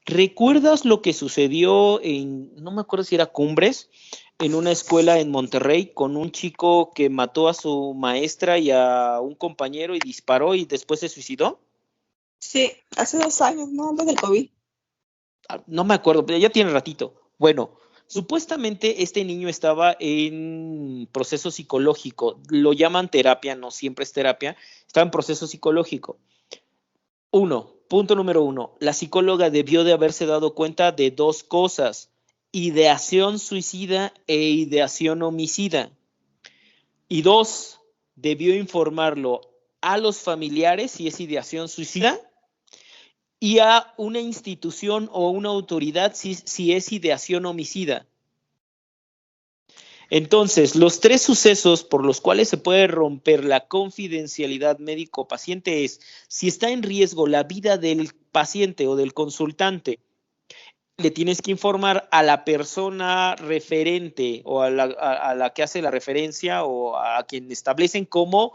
¿Recuerdas lo que sucedió no me acuerdo si era Cumbres, en una escuela en Monterrey con un chico que mató a su maestra y a un compañero y disparó y después se suicidó? Sí, hace 2 años, ¿no? Antes del COVID. No me acuerdo, pero ya tiene ratito. Bueno, supuestamente este niño estaba en proceso psicológico. Lo llaman terapia, no siempre es terapia. Estaba en proceso psicológico. Punto número 1. La psicóloga debió de haberse dado cuenta de 2 cosas: ideación suicida e ideación homicida. Y 2, debió informarlo a los familiares si es ideación suicida y a una institución o una autoridad si es ideación homicida. Entonces, los 3 sucesos por los cuales se puede romper la confidencialidad médico-paciente es si está en riesgo la vida del paciente o del consultante, le tienes que informar a la persona referente o a la que hace la referencia o a quien establecen como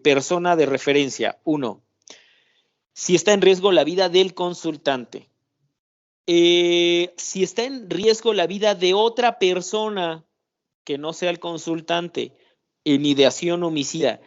persona de referencia. 1. Si está en riesgo la vida del consultante. Si está en riesgo la vida de otra persona que no sea el consultante en ideación homicida,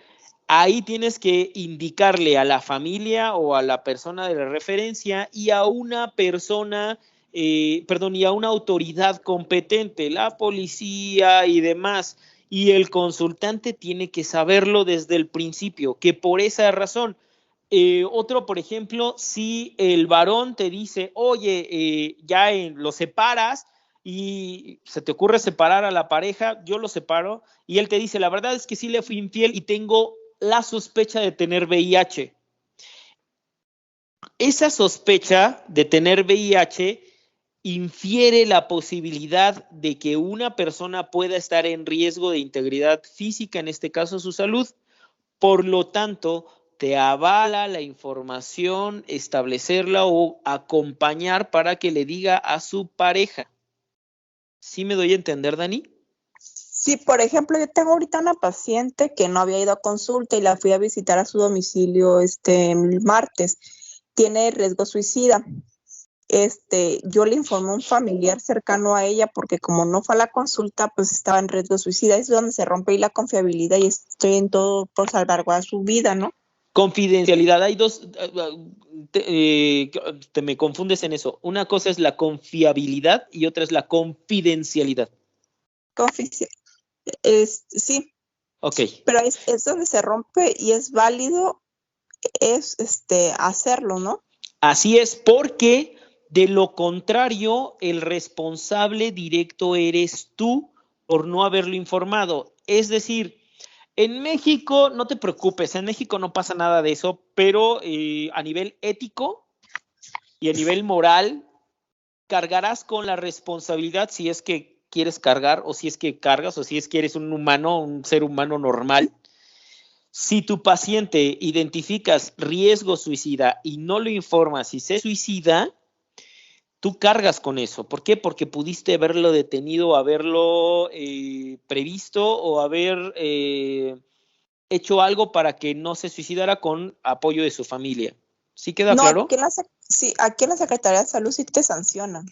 ahí tienes que indicarle a la familia o a la persona de la referencia y a una persona, y a una autoridad competente, la policía y demás. Y el consultante tiene que saberlo desde el principio, que por esa razón. Otro, por ejemplo, si el varón te dice, oye, lo separas y se te ocurre separar a la pareja, yo lo separo, y él te dice, la verdad es que sí le fui infiel y tengo la sospecha de tener VIH. Esa sospecha de tener VIH infiere la posibilidad de que una persona pueda estar en riesgo de integridad física, en este caso su salud. Por lo tanto, te avala la información, establecerla o acompañar para que le diga a su pareja. ¿Sí me doy a entender, Dani? Sí, por ejemplo, yo tengo ahorita una paciente que no había ido a consulta y la fui a visitar a su domicilio el martes. Tiene riesgo suicida. Yo le informé a un familiar cercano a ella porque como no fue a la consulta, pues estaba en riesgo suicida. Es donde se rompe ahí la confiabilidad y estoy en todo por salvaguardar su vida, ¿no? Confidencialidad, hay dos, te me confundes en eso. Una cosa es la confiabilidad y otra es la confidencialidad. Sí. Ok. Pero es donde se rompe y es válido hacerlo, ¿no? Así es, porque de lo contrario, el responsable directo eres tú por no haberlo informado. Es decir, en México, no te preocupes, en México no pasa nada de eso, pero a nivel ético y a nivel moral, cargarás con la responsabilidad si es que quieres cargar o si es que cargas o si es que eres un humano, un ser humano normal. Si tu paciente identificas riesgo suicida y no lo informas si se suicida, tú cargas con eso. ¿Por qué? Porque pudiste haberlo detenido, haberlo previsto o haber hecho algo para que no se suicidara con apoyo de su familia. ¿Sí queda claro? Aquí en la Secretaría de Salud sí te sancionan.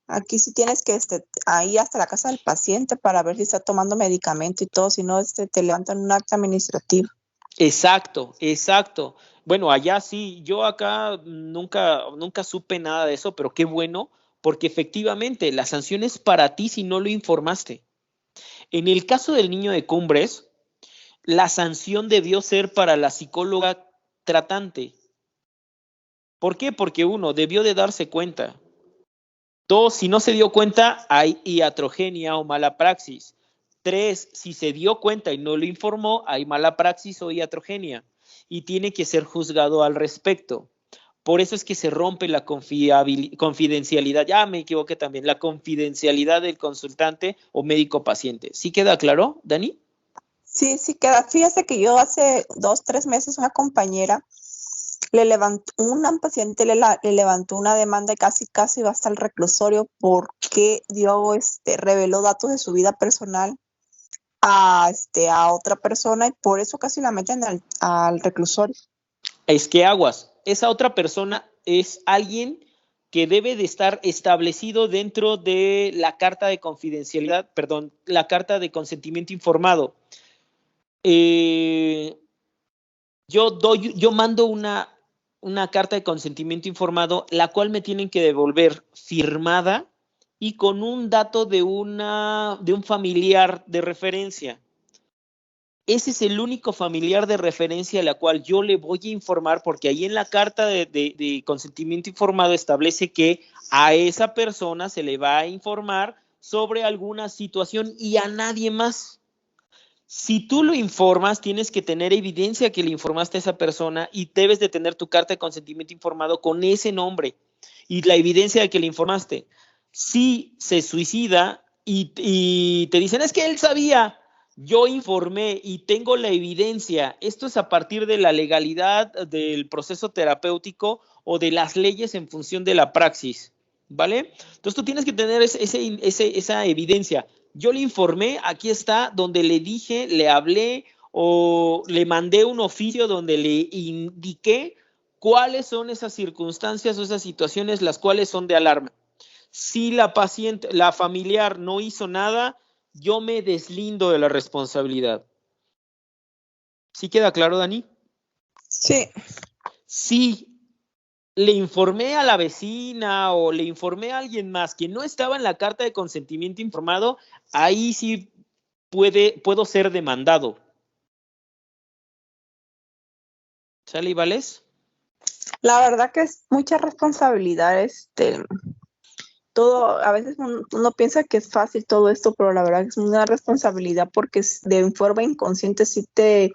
Aquí sí tienes que ir hasta la casa del paciente para ver si está tomando medicamento y todo, si no te levantan un acta administrativa. Exacto. Bueno, allá sí, yo acá nunca supe nada de eso, pero qué bueno, porque efectivamente la sanción es para ti si no lo informaste. En el caso del niño de Cumbres, la sanción debió ser para la psicóloga tratante. ¿Por qué? Porque 1, debió de darse cuenta. 2, si no se dio cuenta, hay iatrogenia o mala praxis. 3, si se dio cuenta y no lo informó, hay mala praxis o iatrogenia y tiene que ser juzgado al respecto. Por eso es que se rompe la confidencialidad. Ya me equivoqué también, la confidencialidad del consultante o médico paciente. ¿Sí queda claro, Dani? Sí queda. Fíjate que yo hace 2-3 meses una compañera un paciente le levantó una demanda y casi va hasta el reclusorio porque reveló datos de su vida personal a otra persona y por eso casi la meten al reclusorio. Es que aguas, esa otra persona es alguien que debe de estar establecido dentro de la carta de confidencialidad, la carta de consentimiento informado. Yo mando una carta de consentimiento informado, la cual me tienen que devolver firmada y con un dato de un familiar de referencia. Ese es el único familiar de referencia a la cual yo le voy a informar, porque ahí en la carta de consentimiento informado establece que a esa persona se le va a informar sobre alguna situación y a nadie más. Si tú lo informas, tienes que tener evidencia que le informaste a esa persona y debes de tener tu carta de consentimiento informado con ese nombre y la evidencia de que le informaste. Si se suicida y te dicen, es que él sabía, yo informé y tengo la evidencia, esto es a partir de la legalidad del proceso terapéutico o de las leyes en función de la praxis, ¿vale? Entonces tú tienes que tener esa evidencia. Yo le informé, aquí está, donde le dije, le hablé o le mandé un oficio donde le indiqué cuáles son esas circunstancias o esas situaciones las cuales son de alarma. Si la paciente, la familiar no hizo nada, yo me deslindo de la responsabilidad. ¿Sí queda claro, Dani? Sí. Si le informé a la vecina o le informé a alguien más que no estaba en la carta de consentimiento informado, ahí sí puedo ser demandado. ¿Sale, Vales? La verdad que es mucha responsabilidad, todo, a veces uno piensa que es fácil todo esto, pero la verdad que es una responsabilidad porque de forma inconsciente sí te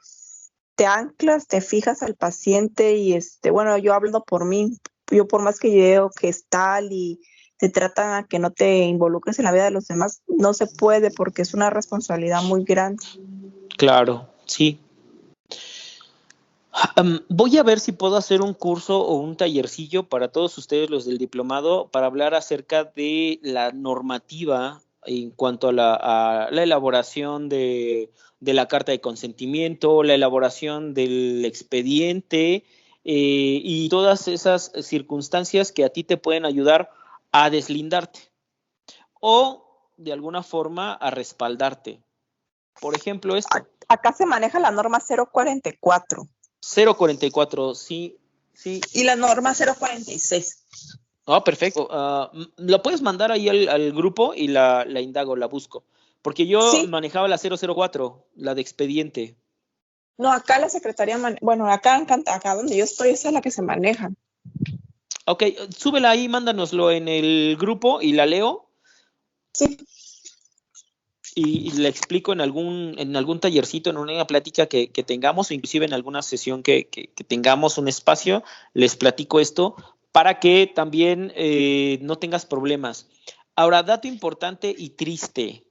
anclas, te fijas al paciente y bueno, yo hablo por mí, yo por más que veo que es tal y te tratan a que no te involucres en la vida de los demás, no se puede porque es una responsabilidad muy grande. Claro, sí. Voy a ver si puedo hacer un curso o un tallercillo para todos ustedes los del diplomado para hablar acerca de la normativa en cuanto a la elaboración de la carta de consentimiento, la elaboración del expediente y todas esas circunstancias que a ti te pueden ayudar a deslindarte o de alguna forma a respaldarte. Por ejemplo, esto. Acá se maneja la norma 044. 044, sí. Y la norma 046. Perfecto. Lo puedes mandar ahí al grupo y la indago, la busco. Porque yo manejaba la 004, la de expediente. No, acá la secretaría, acá donde yo estoy, esa es la que se maneja. Ok, súbela ahí, mándanoslo en el grupo y la leo. Sí. Y le explico en algún tallercito, en una plática que tengamos, o inclusive en alguna sesión que tengamos un espacio, les platico esto para que también no tengas problemas. Ahora, dato importante y triste.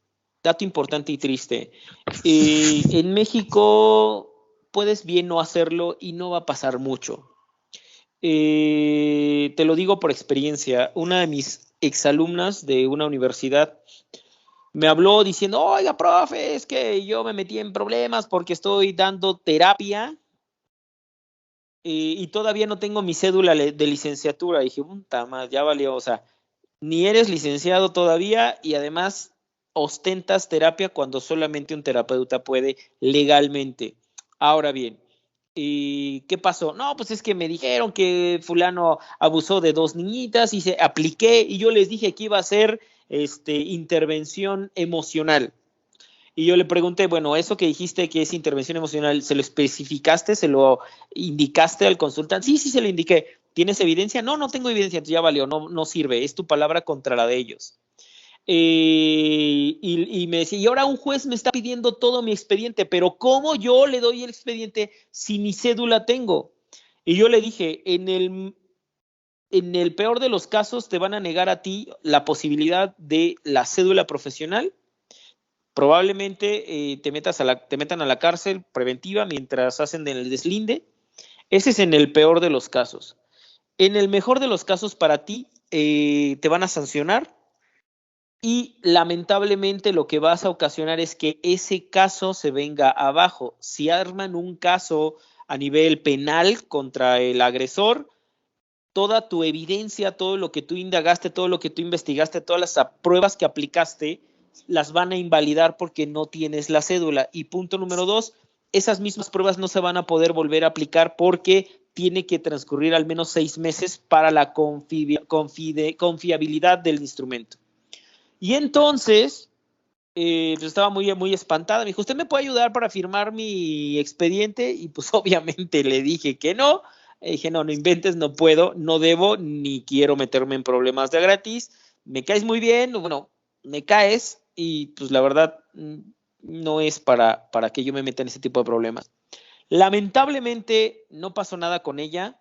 En México puedes bien no hacerlo y no va a pasar mucho. Te lo digo por experiencia. Una de mis exalumnas de una universidad me habló diciendo, oiga, profe, es que yo me metí en problemas porque estoy dando terapia y todavía no tengo mi cédula de licenciatura. Y dije, puta madre, ya valió, o sea, ni eres licenciado todavía y además ostentas terapia cuando solamente un terapeuta puede legalmente. Ahora bien, ¿y qué pasó? No, pues es que me dijeron que fulano abusó de 2 niñitas y se apliqué y yo les dije que iba a hacer intervención emocional. Y yo le pregunté, bueno, eso que dijiste que es intervención emocional, ¿se lo especificaste? ¿Se lo indicaste al consultante? Sí, se lo indiqué. ¿Tienes evidencia? No tengo evidencia, entonces ya valió, no sirve, es tu palabra contra la de ellos. Y me decía, y ahora un juez me está pidiendo todo mi expediente, pero ¿cómo yo le doy el expediente si ni cédula tengo? Y yo le dije, en el peor de los casos te van a negar a ti la posibilidad de la cédula profesional. Probablemente te metan a la cárcel preventiva mientras hacen el deslinde. Ese es en el peor de los casos. En el mejor de los casos para ti, te van a sancionar y lamentablemente lo que vas a ocasionar es que ese caso se venga abajo. Si arman un caso a nivel penal contra el agresor, toda tu evidencia, todo lo que tú indagaste, todo lo que tú investigaste, todas las pruebas que aplicaste, las van a invalidar porque no tienes la cédula. Y punto número 2, esas mismas pruebas no se van a poder volver a aplicar porque tiene que transcurrir al menos 6 meses para la confiabilidad del instrumento. Y entonces, pues estaba muy, muy espantada. Me dijo, ¿usted me puede ayudar para firmar mi expediente? Y pues obviamente le dije que no. Dije, no inventes, no puedo, no debo, ni quiero meterme en problemas de gratis. Me caes muy bien, bueno, me caes y pues la verdad no es para que yo me meta en ese tipo de problemas. Lamentablemente no pasó nada con ella,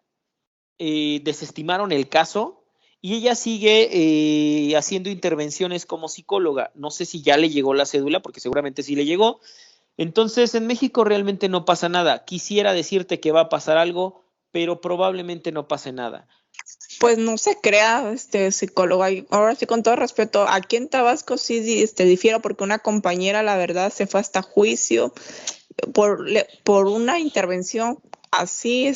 desestimaron el caso y ella sigue haciendo intervenciones como psicóloga. No sé si ya le llegó la cédula, porque seguramente sí le llegó. Entonces, en México realmente no pasa nada. Quisiera decirte que va a pasar algo, pero probablemente no pase nada. Pues no se crea, psicólogo. Ahora sí, con todo respeto, aquí en Tabasco sí difiero, porque una compañera, la verdad, se fue hasta juicio por una intervención así,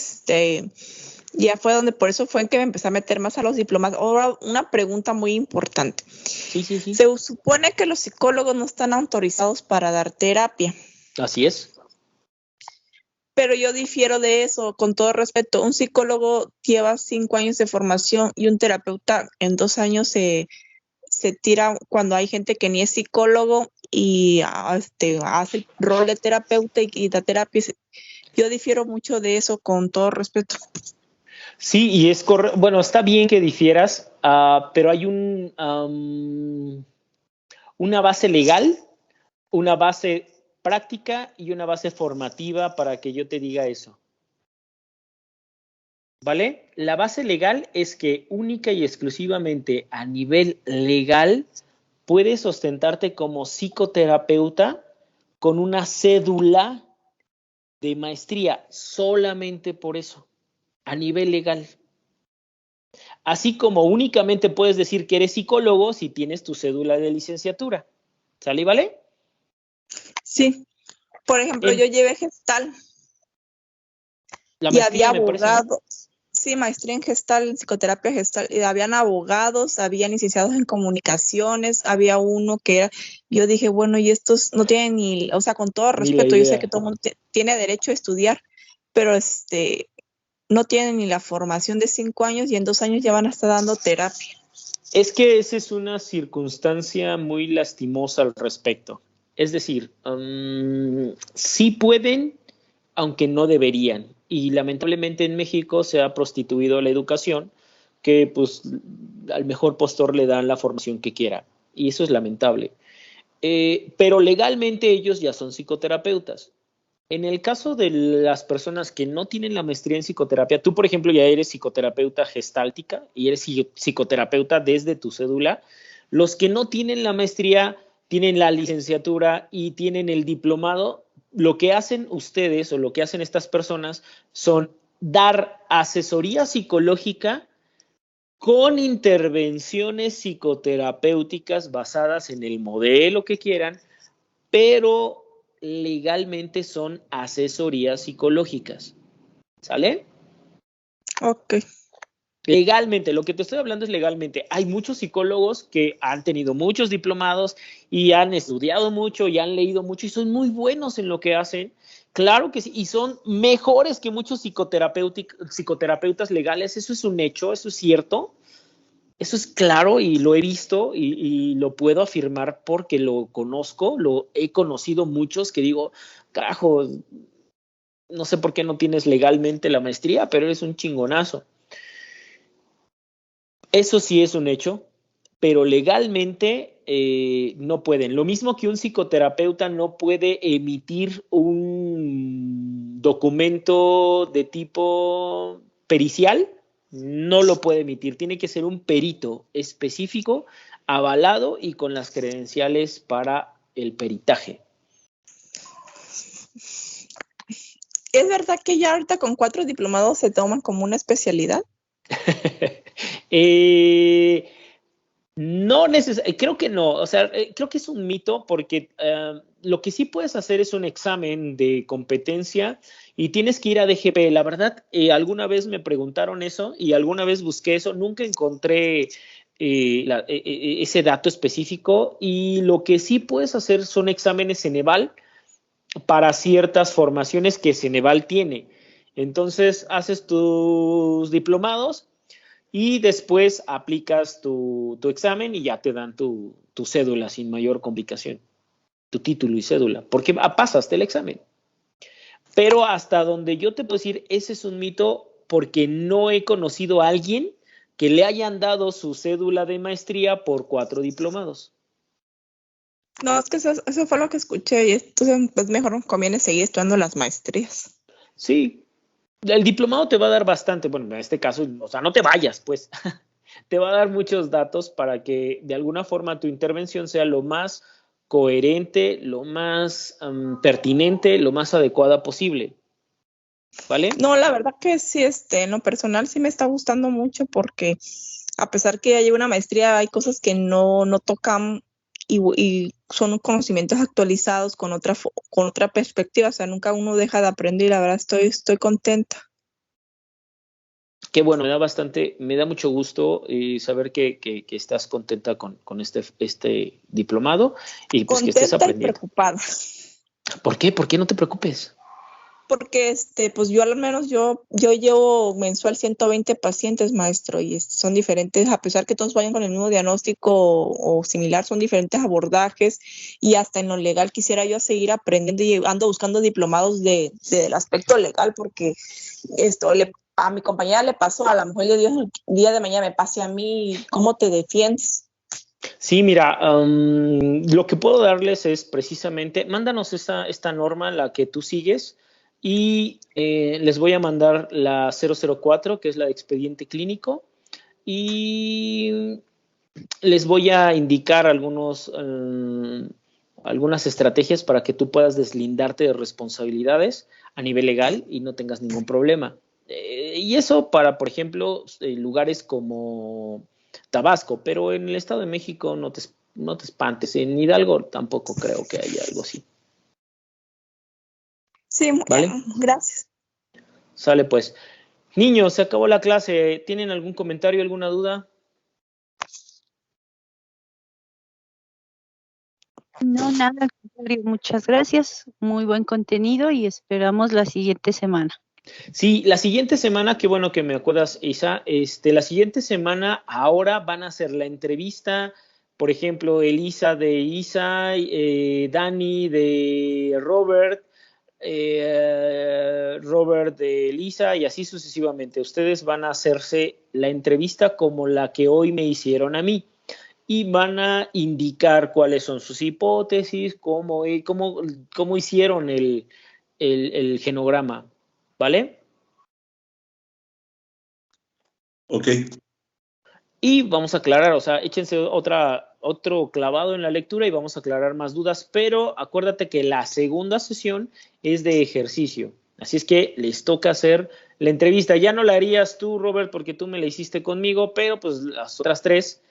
ya fue donde, por eso fue en que me empecé a meter más a los diplomados. Ahora, una pregunta muy importante. Sí. Se supone que los psicólogos no están autorizados para dar terapia. Así es. Pero yo difiero de eso, con todo respeto. Un psicólogo lleva 5 años de formación y un terapeuta en 2 años se tira, cuando hay gente que ni es psicólogo y hace el rol de terapeuta y da terapia. Yo difiero mucho de eso, con todo respeto. Sí, y es correcto. Bueno, está bien que difieras, pero hay una base legal, una base práctica y una base formativa para que yo te diga eso. ¿Vale? La base legal es que única y exclusivamente a nivel legal puedes ostentarte como psicoterapeuta con una cédula de maestría, solamente por eso, a nivel legal. Así como únicamente puedes decir que eres psicólogo si tienes tu cédula de licenciatura. ¿Sale y vale? Sí. Por ejemplo, yo llevé Gestal y había abogados. ¿No? Sí, maestría en Gestal, en psicoterapia Gestal, y habían abogados, habían licenciados en comunicaciones, había uno que era, yo dije, bueno, y estos no tienen ni, o sea, con todo respeto, yo sé que todo el mundo tiene derecho a estudiar, pero no tienen ni la formación de 5 años y en 2 años ya van a estar dando terapia. Es que esa es una circunstancia muy lastimosa al respecto. Es decir, sí pueden, aunque no deberían. Y lamentablemente en México se ha prostituido la educación, que pues al mejor postor le dan la formación que quiera. Y eso es lamentable. Pero legalmente ellos ya son psicoterapeutas. En el caso de las personas que no tienen la maestría en psicoterapia, tú, por ejemplo, ya eres psicoterapeuta gestáltica y eres psicoterapeuta desde tu cédula. Los que no tienen la maestría, tienen la licenciatura y tienen el diplomado, lo que hacen ustedes o lo que hacen estas personas son dar asesoría psicológica con intervenciones psicoterapéuticas basadas en el modelo que quieran, pero legalmente son asesorías psicológicas. ¿Sale? Ok. Legalmente, lo que te estoy hablando es legalmente. Hay muchos psicólogos que han tenido muchos diplomados y han estudiado mucho y han leído mucho y son muy buenos en lo que hacen. Claro que sí, y son mejores que muchos psicoterapeutas legales. Eso es un hecho, eso es cierto. Eso es claro y lo he visto y lo puedo afirmar porque lo conozco, lo he conocido muchos que digo, carajo, no sé por qué no tienes legalmente la maestría, pero eres un chingonazo. Eso sí es un hecho, pero legalmente no pueden. Lo mismo que un psicoterapeuta no puede emitir un documento de tipo pericial, no lo puede emitir. Tiene que ser un perito específico, avalado y con las credenciales para el peritaje. ¿Es verdad que ya ahorita con 4 diplomados se toman como una especialidad? No necesariamente, creo que no, o sea, creo que es un mito porque lo que sí puedes hacer es un examen de competencia y tienes que ir a DGP. La verdad, alguna vez me preguntaron eso y alguna vez busqué eso, nunca encontré ese dato específico y lo que sí puedes hacer son exámenes Ceneval para ciertas formaciones que Ceneval tiene. Entonces, haces tus diplomados y después aplicas tu examen y ya te dan tu cédula sin mayor complicación, tu título y cédula, porque pasaste el examen. Pero hasta donde yo te puedo decir, ese es un mito porque no he conocido a alguien que le hayan dado su cédula de maestría por 4 diplomados. No, es que eso fue lo que escuché y entonces pues mejor conviene seguir estudiando las maestrías. Sí, el diplomado te va a dar bastante, bueno, en este caso, o sea, no te vayas, pues, te va a dar muchos datos para que de alguna forma tu intervención sea lo más coherente, lo más pertinente, lo más adecuada posible, ¿vale? No, la verdad que sí, en lo personal sí me está gustando mucho porque a pesar que ya llevo una maestría, hay cosas que no tocan y son conocimientos actualizados con otra perspectiva, o sea, nunca uno deja de aprender, la verdad estoy contenta. Qué bueno, me da mucho gusto saber que estás contenta con este diplomado y pues que estés Contenta y aprendiendo. preocupada. ¿Por qué? ¿Por qué no te preocupes? Porque pues yo al menos yo llevo mensual 120 pacientes, maestro, y son diferentes, a pesar que todos vayan con el mismo diagnóstico o similar, son diferentes abordajes y hasta en lo legal quisiera yo seguir aprendiendo y ando buscando diplomados del aspecto legal porque a mi compañera le pasó, a lo mejor el día de mañana me pase a mí, ¿cómo te defiendes? Sí, mira, lo que puedo darles es precisamente, mándanos esta norma, la que tú sigues, y les voy a mandar la 004, que es la de expediente clínico, y les voy a indicar algunas estrategias para que tú puedas deslindarte de responsabilidades a nivel legal y no tengas ningún problema. Y eso para, por ejemplo, lugares como Tabasco, pero en el Estado de México no te espantes. En Hidalgo tampoco creo que haya algo así. Sí, ¿Vale? Gracias. Sale pues. Niños, se acabó la clase. ¿Tienen algún comentario, alguna duda? No, nada, al contrario, muchas gracias. Muy buen contenido y esperamos la siguiente semana. Sí, la siguiente semana, qué bueno que me acuerdas, Isa, la siguiente semana ahora van a hacer la entrevista, por ejemplo, Elisa de Isa, Dani de Robert, Robert de Elisa y así sucesivamente. Ustedes van a hacerse la entrevista como la que hoy me hicieron a mí y van a indicar cuáles son sus hipótesis, cómo hicieron el genograma. ¿Vale? Ok. Y vamos a aclarar, o sea, échense otro clavado en la lectura y vamos a aclarar más dudas, pero acuérdate que la segunda sesión es de ejercicio. Así es que les toca hacer la entrevista. Ya no la harías tú, Robert, porque tú me la hiciste conmigo, pero pues las otras tres,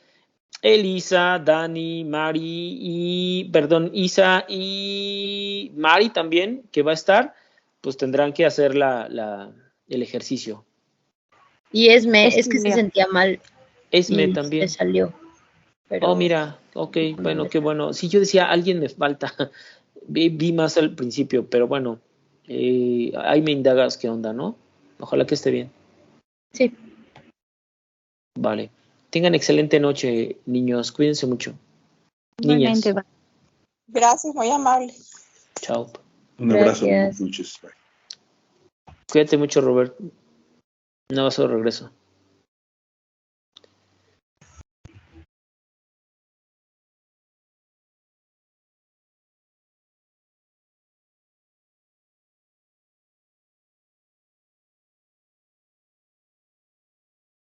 Elisa, Dani, Isa y Mari también, que va a estar, pues tendrán que hacer el ejercicio. Y es que se sentía mal. Esme y también. Se salió. Pero, Oh, mira, ok, bueno, qué bueno. Sí, yo decía, alguien me falta. Vi más al principio, pero bueno, ahí me indagas qué onda, ¿no? Ojalá que esté bien. Sí. Vale. Tengan excelente noche, niños. Cuídense mucho. Igualmente, Niñas. Gracias, muy amable. Chao. Un abrazo, Gracias. buenas noches. Bye. Cuídate mucho, Robert. Un abrazo de regreso.